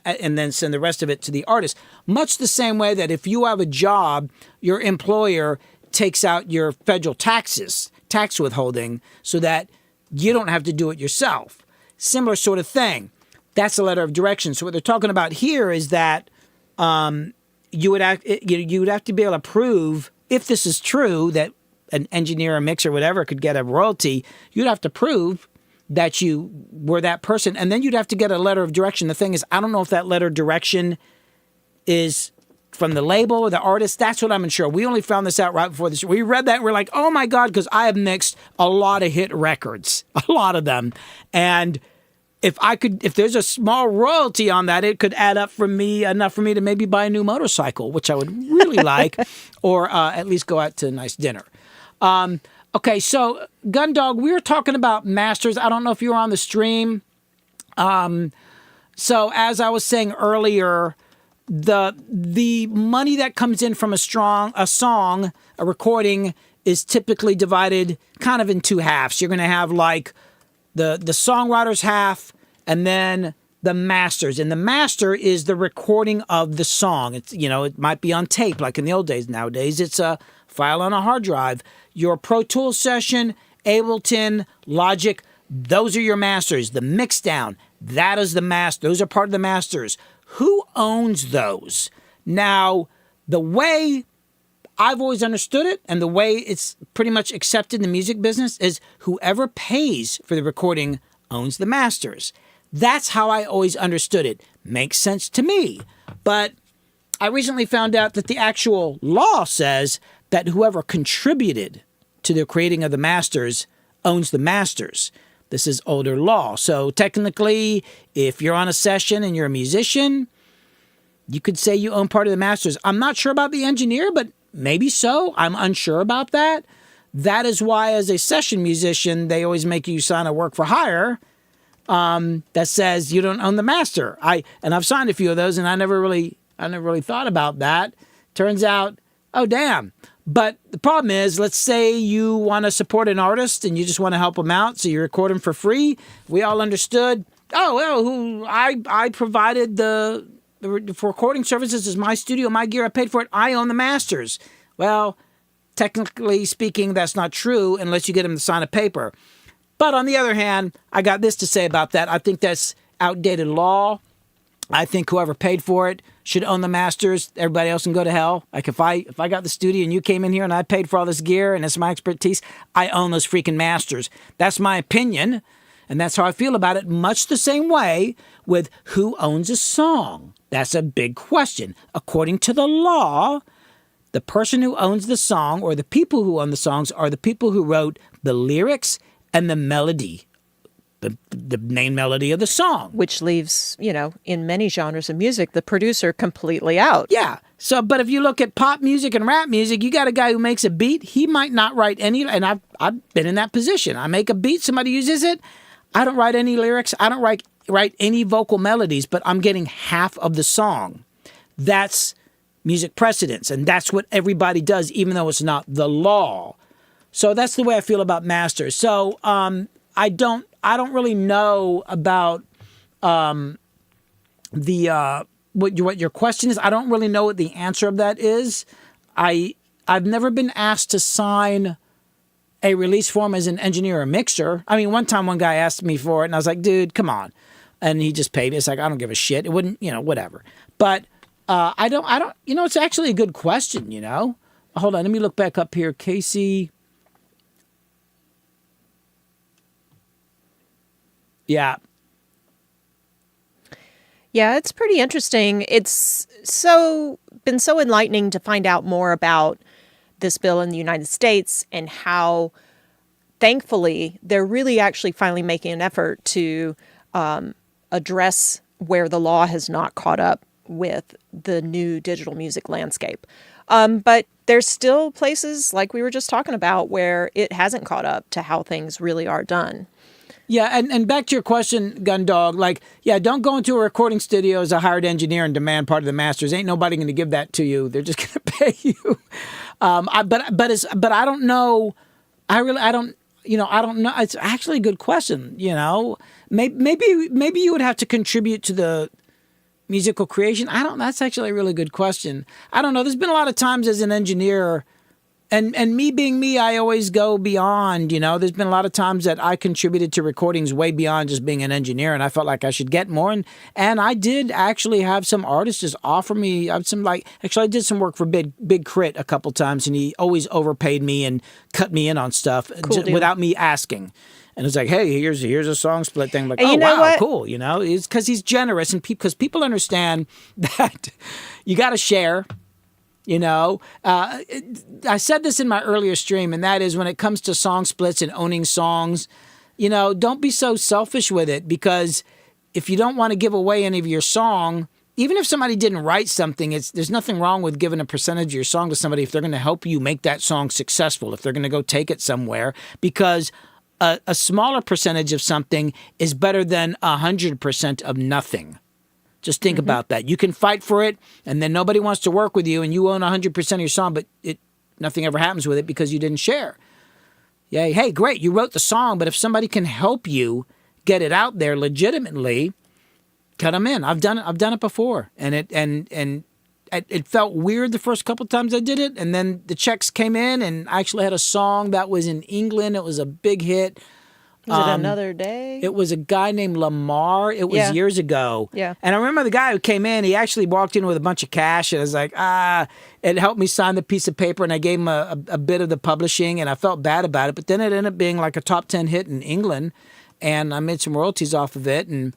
and then send the rest of it to the artist. Much the same way that if you have a job, your employer takes out your federal taxes, tax withholding, so that you don't have to do it yourself. Similar sort of thing. That's a letter of direction. So what they're talking about here is that you would have to be able to prove, if this is true, that an engineer, a mixer, whatever, could get a royalty. You'd have to prove that you were that person, and then you'd have to get a letter of direction. The thing is, I don't know if that letter of direction is from the label or the artist. That's what I'm unsure. We only found this out right before this. We read that and we're like, oh my God, because I have mixed a lot of hit records, a lot of them. And if there's a small royalty on that, it could add up for me enough for me to maybe buy a new motorcycle, which I would really like, or at least go out to a nice dinner. Okay, so Gundog, we were talking about masters. I don't know if you were on the stream. So as I was saying earlier, the money that comes in from a song, a recording, is typically divided kind of in two halves. You're going to have like the songwriter's half, and then the masters. And the master is the recording of the song. It's, it might be on tape like in the old days. Nowadays, it's a file on a hard drive. Your Pro Tools session, Ableton, Logic, those are your masters. The mix down, that is the master. Those are part of the masters. Who owns those? Now, the way I've always understood it, and the way it's pretty much accepted in the music business, is whoever pays for the recording owns the masters. That's how I always understood it. Makes sense to me. But I recently found out that the actual law says that whoever contributed to the creating of the masters owns the masters. This is older law. So technically, if you're on a session and you're a musician, you could say you own part of the masters. I'm not sure about the engineer, but maybe so. I'm unsure about that. That is why, as a session musician, they always make you sign a work for hire that says you don't own the master. I've signed a few of those, and I never really thought about that. Turns out, oh damn. But the problem is, let's say you want to support an artist and you just want to help them out, so you record them for free. We all understood. Oh well, I provided the for recording services is my studio, my gear. I paid for it. I own the masters. Well, technically speaking, that's not true unless you get them to sign a paper. But on the other hand, I got this to say about that. I think that's outdated law. I think whoever paid for it should own the masters. Everybody else can go to hell. Like if I got the studio and you came in here and I paid for all this gear and it's my expertise, I own those freaking masters. That's my opinion, and that's how I feel about it. Much the same way with who owns a song. That's a big question. According to the law, the person who owns the song, or the people who own the songs, are the people who wrote the lyrics and the melody. The main melody of the song. Which leaves, in many genres of music, the producer completely out. Yeah. So, but if you look at pop music and rap music, you got a guy who makes a beat. He might not write any, and I've been in that position. I make a beat, somebody uses it. I don't write any lyrics. I don't write any vocal melodies, but I'm getting half of the song. That's music precedence, and that's what everybody does, even though it's not the law. So that's the way I feel about masters. So, I don't really know about what your question is. I don't really know what the answer of that is. I've never been asked to sign a release form as an engineer or mixer. I mean, one time one guy asked me for it, and I was like, dude, come on. And he just paid me. It's like, I don't give a shit. It wouldn't, whatever. But I don't, it's actually a good question, Hold on, let me look back up here. Casey. Yeah. Yeah, it's pretty interesting. It's been so enlightening to find out more about this bill in the United States and how thankfully they're really actually finally making an effort to address where the law has not caught up with the new digital music landscape. But there's still places like we were just talking about where it hasn't caught up to how things really are done. Yeah, and back to your question, Gun Dog, like, yeah, don't go into a recording studio as a hired engineer and demand part of the masters. Ain't nobody going to give that to you. They're just going to pay you. But I don't know. I don't. I don't know. It's actually a good question. Maybe you would have to contribute to the musical creation. I don't. That's actually a really good question. I don't know. There's been a lot of times as an engineer. And me being me, I always go beyond, There's been a lot of times that I contributed to recordings way beyond just being an engineer, and I felt like I should get more. And I did actually have some artists just offer me I did some work for Big Crit a couple times, and he always overpaid me and cut me in on stuff without me asking. And it's like, hey, here's a song split thing. I'm like, oh, wow, what? Cool. It's because he's generous, and because people understand that you got to share. I said this in my earlier stream, and that is when it comes to song splits and owning songs, don't be so selfish with it, because if you don't want to give away any of your song, even if somebody didn't write something, there's nothing wrong with giving a percentage of your song to somebody if they're going to help you make that song successful, if they're going to go take it somewhere, because a smaller percentage of something is better than 100% of nothing. Just think about that. You can fight for it, and then nobody wants to work with you, and you own 100% of your song, but nothing ever happens with it because you didn't share. Yeah, hey, great, you wrote the song, but if somebody can help you get it out there legitimately, cut them in. I've done it before, and it felt weird the first couple times I did it, and then the checks came in, and I actually had a song that was in England. It was a big hit. Was it Another Day? It was a guy named Lamar. It was years ago. Yeah. And I remember the guy who came in, he actually walked in with a bunch of cash, and I was like, it helped me sign the piece of paper, and I gave him a bit of the publishing, and I felt bad about it. But then it ended up being like a top 10 hit in England, and I made some royalties off of it. And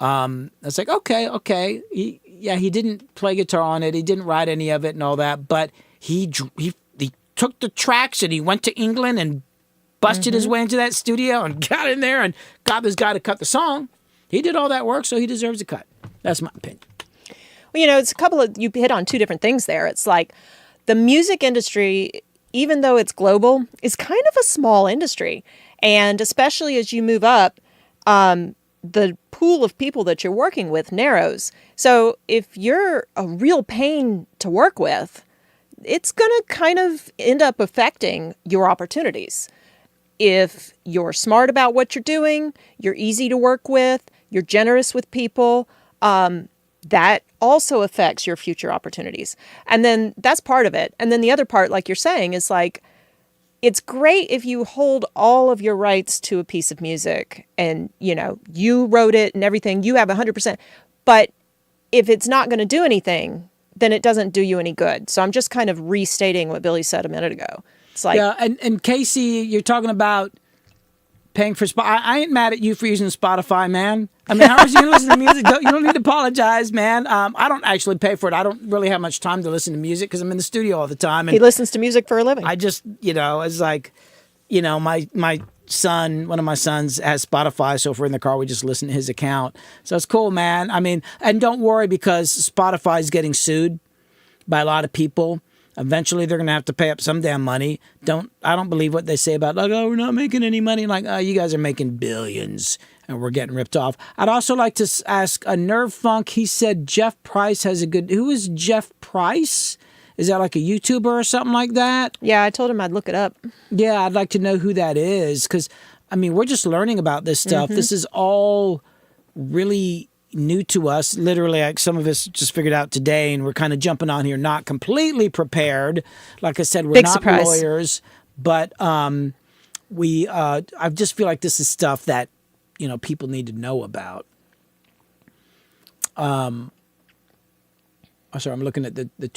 I was like, okay. He didn't play guitar on it. He didn't write any of it and all that. But he took the tracks, and he went to England and busted his way into that studio and got in there and got this guy to cut the song. He did all that work, so he deserves a cut. That's my opinion. Well, it's you hit on two different things there. It's like the music industry, even though it's global, is kind of a small industry. And especially as you move up, the pool of people that you're working with narrows. So if you're a real pain to work with, it's going to kind of end up affecting your opportunities. If you're smart about what you're doing, you're easy to work with, you're generous with people, that also affects your future opportunities. And then that's part of it. And then the other part, like you're saying, is like, it's great if you hold all of your rights to a piece of music and, you wrote it and everything, you have 100%. But if it's not going to do anything, then it doesn't do you any good. So I'm just kind of restating what Billy said a minute ago. It's like, yeah, and Casey, you're talking about paying for Spotify. I ain't mad at you for using Spotify, man. I mean, how are you going to listen to music? You don't need to apologize, man. I don't actually pay for it. I don't really have much time to listen to music because I'm in the studio all the time. And he listens to music for a living. I just, it's like, my son, one of my sons has Spotify, so if we're in the car, we just listen to his account. So it's cool, man. I mean, and don't worry because Spotify is getting sued by a lot of people. Eventually, they're going to have to pay up some damn money. I don't believe what they say about, like, oh, we're not making any money. Like, oh, you guys are making billions, and we're getting ripped off. I'd also like to ask a Nerve Funk. He said Jeff Price has a good... Who is Jeff Price? Is that like a YouTuber or something like that? Yeah, I told him I'd look it up. Yeah, I'd like to know who that is, because, I mean, we're just learning about this stuff. This is all really new to us. Literally, like some of us just figured out today, and we're kind of jumping on here not completely prepared. Like I said, we're Big not surprise. lawyers, but I just feel like this is stuff that people need to know about. I'm looking at the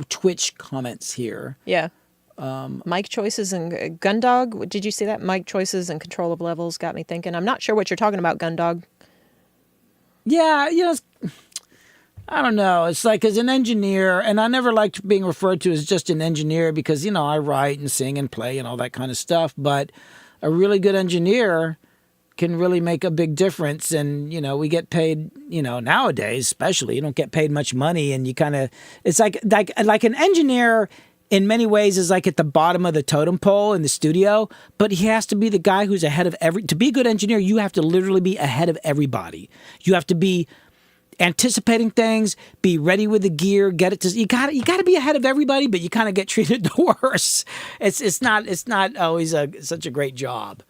Twitch comments here. Yeah. Mic choices and Gundog. Did you see that? Mic choices and control of levels got me thinking. I'm not sure what you're talking about, Gundog. Yeah, I don't know. It's like as an engineer, and I never liked being referred to as just an engineer because, I write and sing and play and all that kind of stuff. But a really good engineer can really make a big difference. And, we get paid, nowadays, especially, you don't get paid much money. And you kind of, it's like an engineer in many ways is like at the bottom of the totem pole in the studio, but he has to be the guy who's ahead of to be a good engineer, you have to literally be ahead of everybody. You have to be anticipating things, be ready with the gear, get it to you got to be ahead of everybody, but you kind of get treated the worse. It's not always such a great job.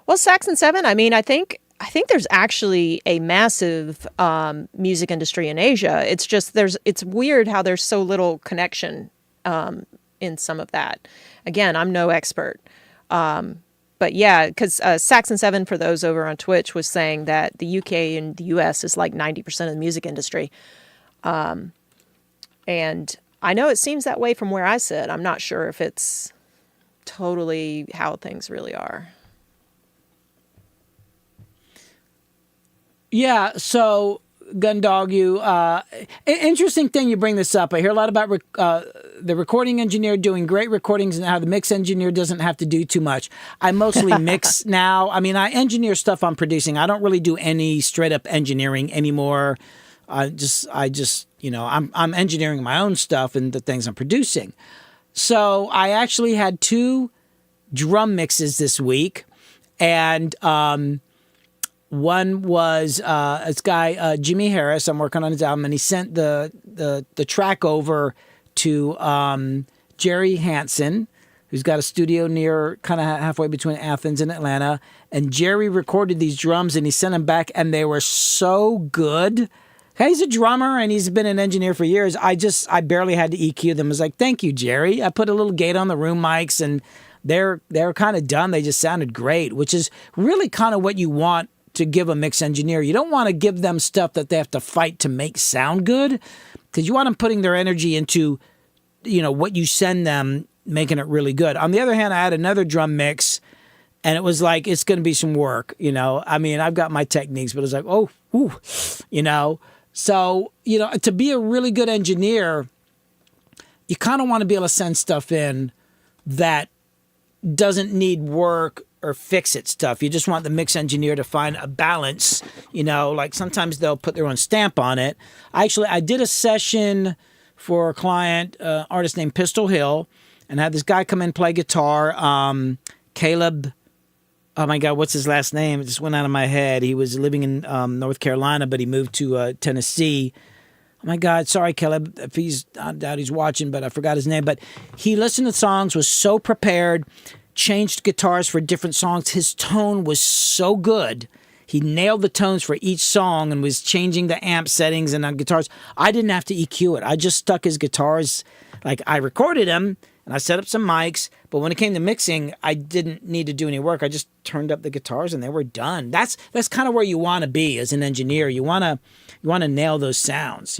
Well, Saxon 7, I mean, I think there's actually a massive music industry in Asia. It's just it's weird how there's so little connection in some of that. Again, I'm no expert. But yeah, because Saxon 7, for those over on Twitch, was saying that the UK and the US is like 90% of the music industry. And I know it seems that way from where I sit. I'm not sure if it's totally how things really are. Yeah, so Gundog, interesting thing you bring this up. I hear a lot about the recording engineer doing great recordings and how the mix engineer doesn't have to do too much. I mostly mix now. I mean, I engineer stuff I'm producing. I don't really do any straight up engineering anymore. I'm engineering my own stuff and the things I'm producing. So I actually had 2 drum mixes this week, and one was this guy Jimmy Harris. I'm working on his album, and he sent the track over to Jerry Hansen, who's got a studio near kind of halfway between Athens and Atlanta. And Jerry recorded these drums, and he sent them back, and they were so good. He's a drummer, and he's been an engineer for years. I barely had to EQ them. I was like, thank you, Jerry. I put a little gate on the room mics, and they're kind of done. They just sounded great, which is really kind of what you want to give a mix engineer. You don't want to give them stuff that they have to fight to make sound good, because you want them putting their energy into, what you send them, making it really good. On the other hand, I had another drum mix, and it was like, it's going to be some work, I mean, I've got my techniques, but it's like, oh, ooh, So, to be a really good engineer, you kind of want to be able to send stuff in that doesn't need work or fix it stuff. You just want the mix engineer to find a balance, like sometimes they'll put their own stamp on it. I did a session for a client, artist named Pistol Hill, and had this guy come in and play guitar, Caleb. Oh my God, what's his last name? It just went out of my head. He was living in North Carolina, but he moved to Tennessee. Oh my God, sorry, Caleb, if I doubt he's watching, but I forgot his name. But he listened to songs, was so prepared, changed guitars for different songs. His tone was so good. He nailed the tones for each song and was changing the amp settings and on guitars. I didn't have to EQ it. I just stuck his guitars, like I recorded him and I set up some mics, but when it came to mixing, I didn't need to do any work. I just turned up the guitars and they were done. That's kind of where you want to be as an engineer. You want to nail those sounds,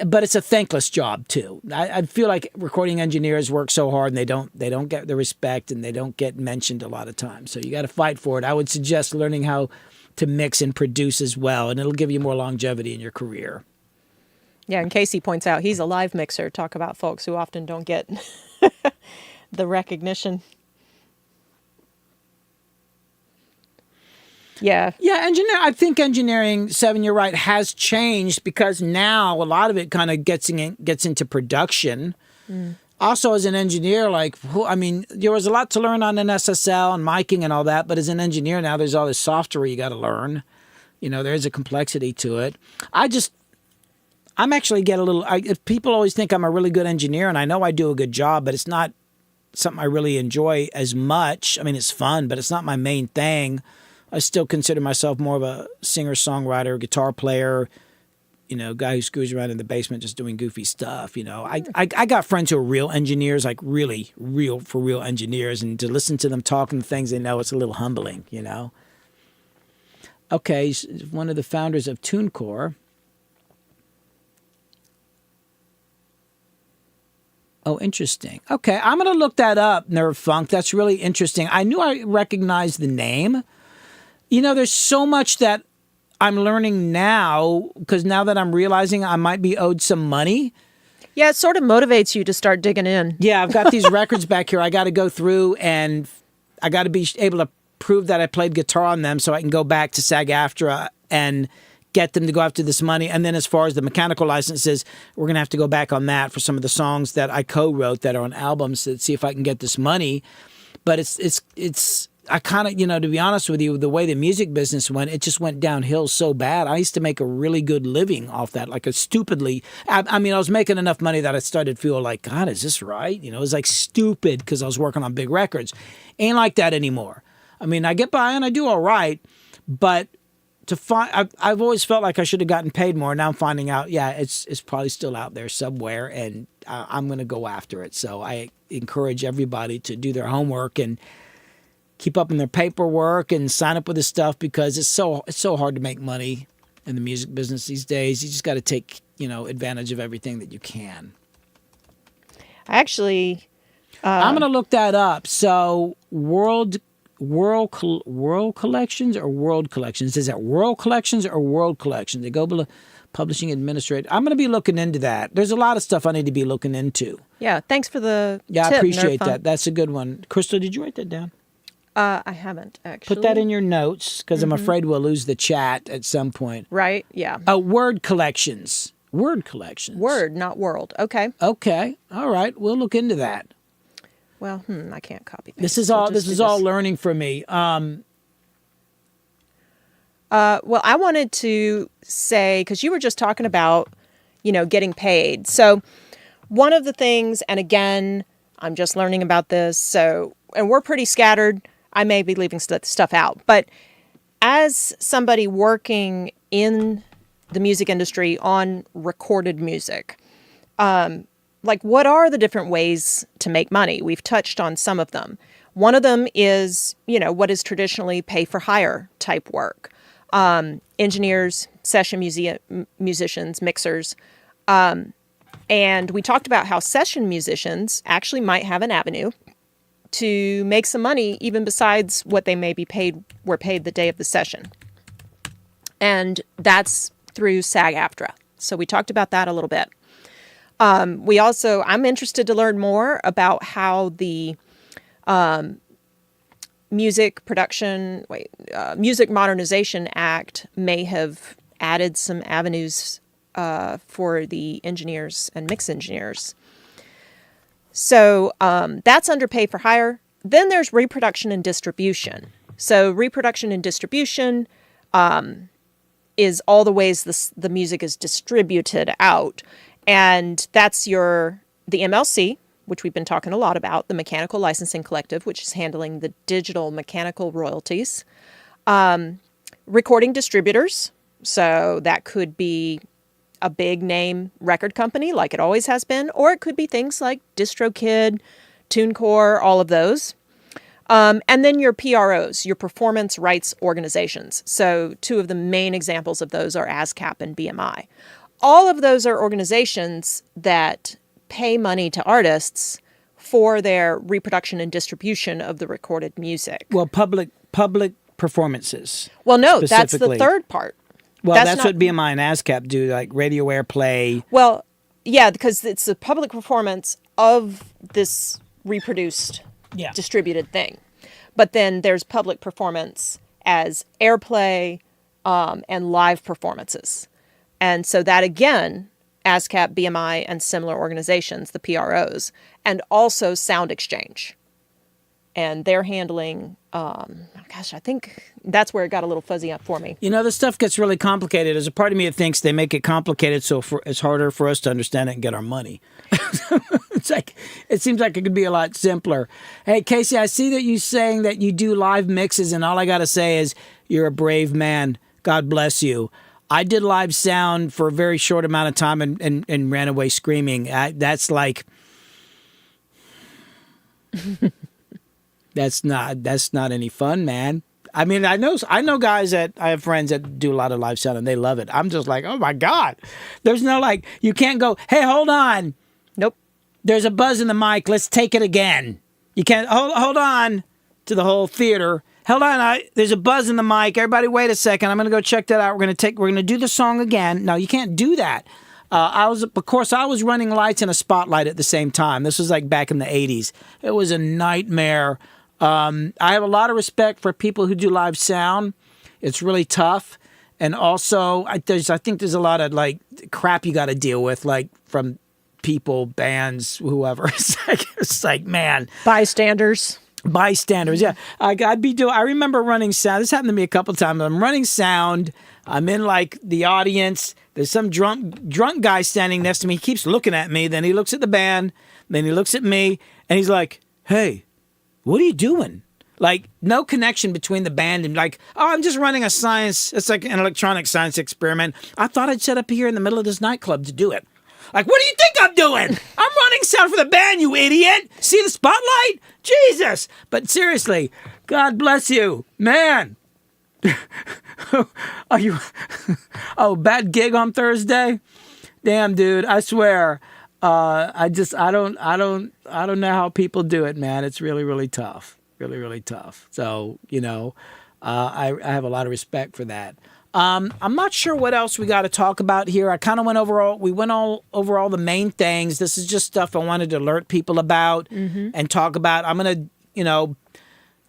But it's a thankless job too. I feel like recording engineers work so hard and they don't get the respect and they don't get mentioned a lot of times. So you got to fight for it. I would suggest learning how to mix and produce as well, and it'll give you more longevity in your career. Yeah, and Casey points out he's a live mixer. Talk about folks who often don't get the recognition. Yeah. Yeah, I think engineering, 7, you're right, has changed because now a lot of it kind of gets into production. Also, as an engineer, there was a lot to learn on an SSL and miking and all that, but as an engineer now, there's all this software you got to learn. There's a complexity to it. I'm actually get a little. People always think I'm a really good engineer, and I know I do a good job, but it's not something I really enjoy as much. I mean, it's fun, but it's not my main thing. I still consider myself more of a singer-songwriter, guitar player, guy who screws around in the basement just doing goofy stuff. I got friends who are real engineers, like really real engineers, and to listen to them talking the things they know, it's a little humbling. Okay, one of the founders of TuneCore. Oh, interesting. Okay, I'm going to look that up, Nerve Funk. That's really interesting. I knew I recognized the name. You know, there's so much that I'm learning now because now that I'm realizing I might be owed some money. Yeah, it sort of motivates you to start digging in. Yeah, I've got these records back here. I got to go through and I got to be able to prove that I played guitar on them so I can go back to SAG-AFTRA and get them to go after this money. And then as far as the mechanical licenses, we're going to have to go back on that for some of the songs that I co-wrote that are on albums to see if I can get this money. But it's I kind of, to be honest with you, the way the music business went, it just went downhill so bad. I used to make a really good living off that, like a stupidly, I mean, I was making enough money that I started to feel like, God, is this right? It was like stupid because I was working on big records. Ain't like that anymore. I mean, I get by and I do all right, but I've always felt like I should have gotten paid more. Now I'm finding out, it's probably still out there somewhere, and I'm going to go after it. So I encourage everybody to do their homework and keep up on their paperwork and sign up with this stuff because it's so hard to make money in the music business these days. You just got to take advantage of everything that you can. Actually, I'm going to look that up. So World Collections or World Collections? Is that World Collections or World Collections? They go below Publishing Administrator. I'm going to be looking into that. There's a lot of stuff I need to be looking into. Yeah, thanks for the tip, I appreciate Nerf that. That's a good one. Crystal, did you write that down? I haven't, actually. Put that in your notes because I'm afraid we'll lose the chat at some point. Right, yeah. Word Collections. Word Collections. Word, not world. Okay. Okay. All right. We'll look into that. Well, I can't copy paste. This is all learning for me. Well, I wanted to say, because you were just talking about, getting paid. So one of the things, and again, I'm just learning about this, and we're pretty scattered. I may be leaving stuff out. But as somebody working in the music industry on recorded music, what are the different ways to make money? We've touched on some of them. One of them is, what is traditionally pay for hire type work. Engineers, session musicians, mixers. And we talked about how session musicians actually might have an avenue to make some money even besides what they may be were paid the day of the session. And that's through SAG-AFTRA. So we talked about that a little bit. I'm interested to learn more about how the Music Modernization Act may have added some avenues for the engineers and mix engineers. So that's under pay for hire. Then there's reproduction and distribution. So reproduction and distribution is all the ways the music is distributed out. And that's the MLC, which we've been talking a lot about, the Mechanical Licensing Collective, which is handling the digital mechanical royalties. Recording distributors. So that could be a big name record company like it always has been, or it could be things like DistroKid, TuneCore, all of those. And then your PROs, your performance rights organizations. So two of the main examples of those are ASCAP and BMI. All of those are organizations that pay money to artists for their reproduction and distribution of the recorded music. Well, public performances. Well, no, that's the third part. Well, that's what BMI and ASCAP do, like radio airplay. Well, yeah, because it's a public performance of this reproduced, distributed thing. But then there's public performance as airplay and live performances. And so that, again, ASCAP, BMI, and similar organizations, the PROs, and also Sound Exchange. And they're handling, I think that's where it got a little fuzzy up for me. This stuff gets really complicated. There's a part of me that thinks they make it complicated so it's harder for us to understand it and get our money. It seems like it could be a lot simpler. Hey, Casey, I see that you saying that you do live mixes, and all I got to say is you're a brave man. God bless you. I did live sound for a very short amount of time and ran away screaming. That's like... That's not any fun, man. I mean, I know guys I have friends that do a lot of live sound and they love it. I'm just like, oh my God. There's no you can't go, hey, hold on. Nope. There's a buzz in the mic. Let's take it again. You can't hold on to the whole theater. Hold on. There's a buzz in the mic. Everybody, wait a second. I'm going to go check that out. We're going to do the song again. No, you can't do that. I was running lights and a spotlight at the same time. This was like back in the 80s. It was a nightmare. I have a lot of respect for people who do live sound. It's really tough. And also, I think there's a lot of like crap you got to deal with, like from people, bands, whoever. It's like, man. Bystanders, yeah. I remember running sound. This happened to me a couple times. I'm running sound. I'm in like the audience. There's some drunk guy standing next to me. He keeps looking at me. Then he looks at the band. Then he looks at me, and he's like, "Hey, what are you doing?" Like, no connection between the band and like, oh, I'm just running a science. It's like an electronic science experiment. I thought I'd set up here in the middle of this nightclub to do it. Like, what do you think I'm doing? I'm running sound for the band, you idiot. See the spotlight? Jesus. But seriously, God bless you. Man. Are you... Oh, bad gig on Thursday? Damn, dude, I swear. I don't know how people do it, man. It's really, really tough. Really, really tough. So, I have a lot of respect for that. I'm not sure what else we got to talk about here. I kind of went over all the main things. This is just stuff I wanted to alert people about and talk about. I'm going to,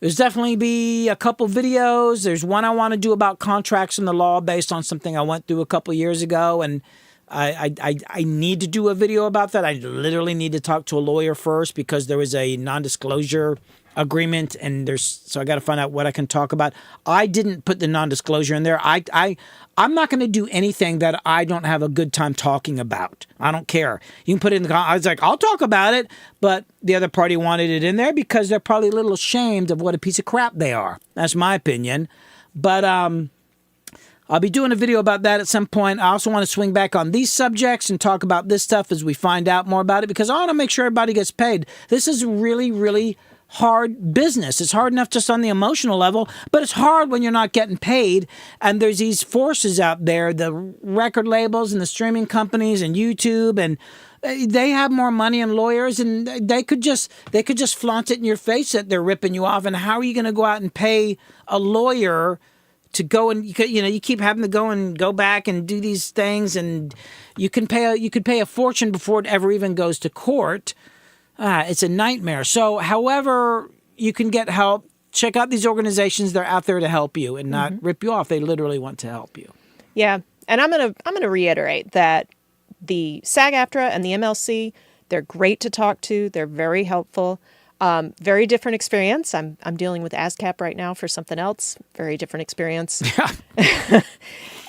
there's definitely be a couple videos. There's one I want to do about contracts in the law based on something I went through a couple years ago. And I need to do a video about that. I literally need to talk to a lawyer first because there was a non-disclosure agreement, and so I got to find out what I can talk about. I didn't put the non-disclosure in there. I'm not going to do anything that I don't have a good time talking about. I don't care. You can put it in I was like, I'll talk about it, but the other party wanted it in there because they're probably a little ashamed of what a piece of crap they are. That's my opinion. But I'll be doing a video about that at some point. I also want to swing back on these subjects and talk about this stuff as we find out more about it because I want to make sure everybody gets paid. This is really, really hard business. It's hard enough just on the emotional level, but it's hard when you're not getting paid. And there's these forces out there, the record labels and the streaming companies and YouTube, and they have more money and lawyers, and they could just flaunt it in your face that they're ripping you off. And how are you going to go out and pay a lawyer to go and you keep having to go back and do these things, and you could pay a fortune before it ever even goes to court. It's a nightmare. So, however you can get help, check out these organizations. They're out there to help you and not rip you off. They literally want to help you. Yeah, and I'm gonna reiterate that the SAG-AFTRA and the MLC, they're great to talk to. They're very helpful. Very different experience. I'm dealing with ASCAP right now for something else. Very different experience. Yeah.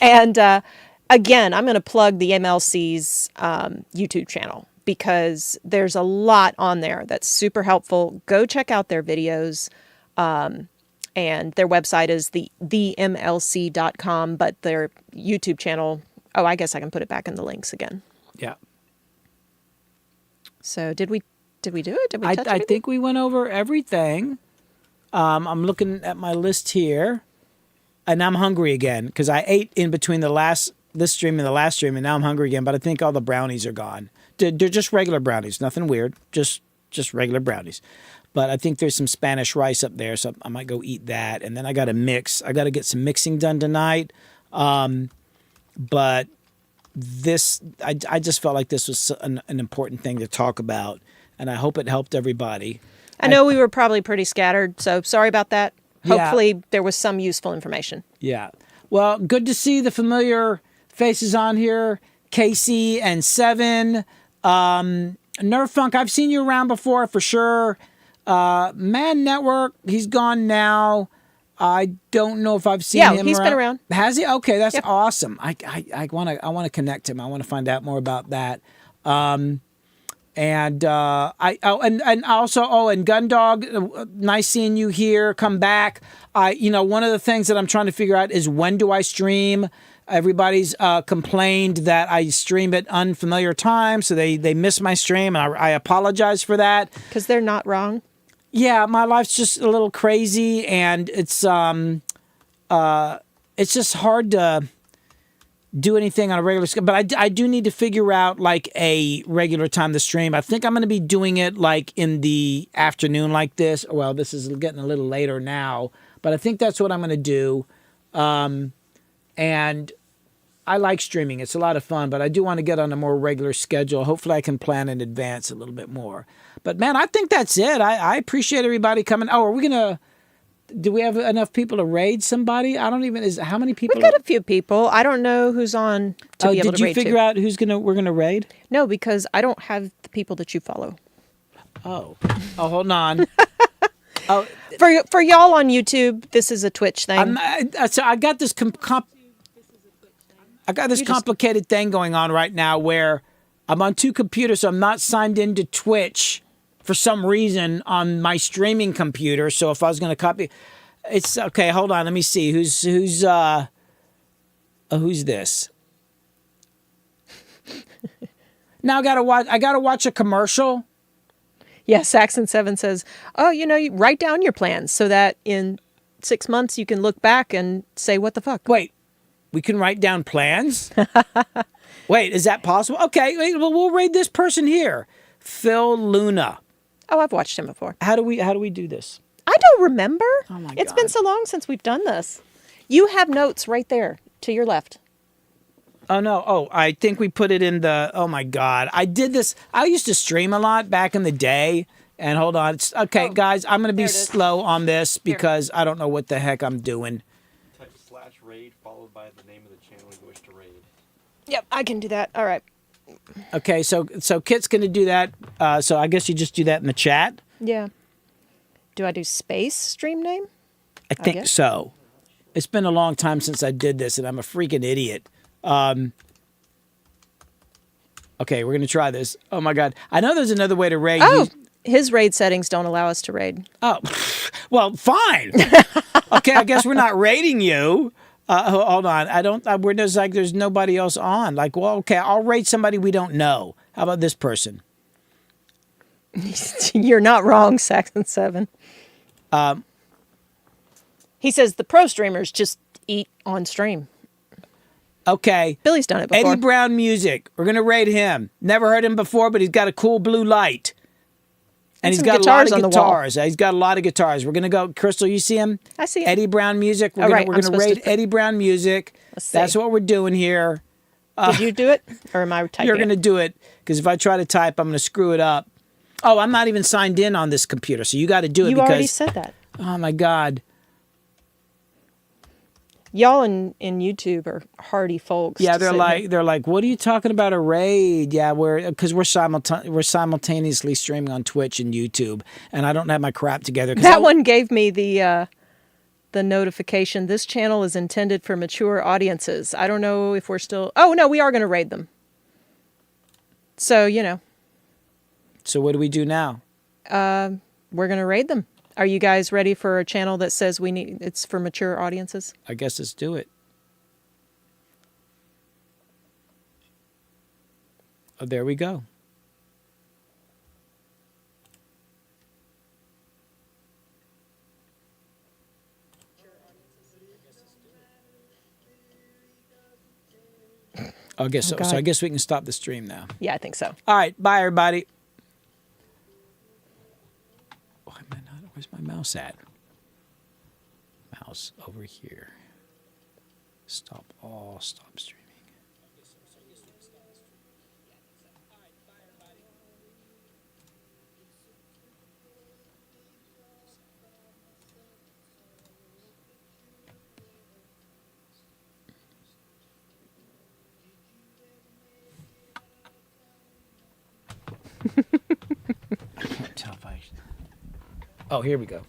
And again, I'm going to plug the MLC's YouTube channel because there's a lot on there that's super helpful. Go check out their videos. And their website is themlc.com, but their YouTube channel, I guess I can put it back in the links again. Yeah. So did we do it? Did we touch I think we went over everything. I'm looking at my list here, and I'm hungry again because I ate in between this stream and the last stream, and now I'm hungry again. But I think all the brownies are gone. They're just regular brownies, nothing weird, just regular brownies. But I think there's some Spanish rice up there, so I might go eat that. And then I got to mix. I got to get some mixing done tonight. But this, I just felt like this was an important thing to talk about. And I hope it helped everybody. I know we were probably pretty scattered, so sorry about that. Hopefully there was some useful information. Yeah. Well, good to see the familiar faces on here. Casey and Seven. Nerf Funk, I've seen you around before for sure. Man Network, he's gone now. I don't know if I've seen him. Yeah, he's been around. Has he? Okay, that's awesome. I want to connect him. I want to find out more about that. And Gundog, nice seeing you here. Come back. One of the things that I'm trying to figure out is when do I stream? Everybody's complained that I stream at unfamiliar times, so they miss my stream, and I apologize for that. Because they're not wrong. Yeah, my life's just a little crazy, and it's just hard to. do anything on a regular schedule, but I do need to figure out like a regular time to stream. I think I'm going to be doing it like in the afternoon like this. Well, this is getting a little later now, but I think that's what I'm going to do. And I like streaming. It's a lot of fun, but I do want to get on a more regular schedule. Hopefully I can plan in advance a little bit more. But man, I think that's it. I appreciate everybody coming. Oh, are we going to, do we have enough people to raid somebody? I don't even, how many people? We've got a few people. I don't know who's on to be able to raid. Did you figure out who's we're going to raid? No, because I don't have the people that you follow. Oh, hold on. Oh, For y'all on YouTube, this is a Twitch thing. So I got this complicated thing going on right now where I'm on two computers, so I'm not signed into Twitch for some reason on my streaming computer. So if I was going to copy, it's okay. Hold on, let me see who's this. Now I gotta watch a commercial. Yeah, Saxon7 says, oh, you write down your plans so that in 6 months you can look back and say, what the fuck? Wait, we can write down plans? Wait, is that possible? Okay, wait, well, we'll raid this person here. Phil Luna. Oh, I've watched him before. How do we do this? I don't remember. Oh my God. It's been so long since we've done this. You have notes right there to your left. Oh, no. Oh, I think we put it in the... Oh, my God. I did this... I used to stream a lot back in the day. And hold on. Okay, guys, I'm going to be slow on this because I don't know what the heck I'm doing. Type /raid followed by the name of the channel you wish to raid. Yep, I can do that. All right. Okay, so Kit's going to do that. So I guess you just do that in the chat? Yeah. Do I do space stream name? I think so. It's been a long time since I did this, and I'm a freaking idiot. Okay, we're going to try this. Oh, my God. I know there's another way to raid. Oh, his raid settings don't allow us to raid. Oh, well, fine. Okay, I guess we're not raiding you. Hold on. There's nobody else on. Like, well, okay, I'll raid somebody we don't know. How about this person? You're not wrong, Saxon7. He says the pro streamers just eat on stream. Okay. Billy's done it before. Eddie Brown Music. We're going to raid him. Never heard him before, but he's got a cool blue light. And he's got a lot of guitars. He's got a lot of guitars. We're going to go. Crystal, you see him? I see him. Eddie Brown Music. We're going to raid Eddie Brown Music. That's what we're doing here. Did you do it? Or am I typing? You're going to do it. Because if I try to type, I'm going to screw it up. Oh, I'm not even signed in on this computer. So you got to do it because... You already said that. Oh, my God. Y'all in YouTube are hardy folks. Yeah, they're like, what are you talking about, a raid? Yeah, because we're simultaneously streaming on Twitch and YouTube, and I don't have my crap together. That one gave me the notification. This channel is intended for mature audiences. I don't know if we're still. Oh no, we are going to raid them. So So what do we do now? We're going to raid them. Are you guys ready for a channel that says it's for mature audiences? I guess let's do it. Oh, there we go. I guess so. So I guess we can stop the stream now. Yeah, I think so. All right. Bye, everybody. Where's my mouse at? Mouse over here. Stop streaming. I can't tell if I... Oh, here we go.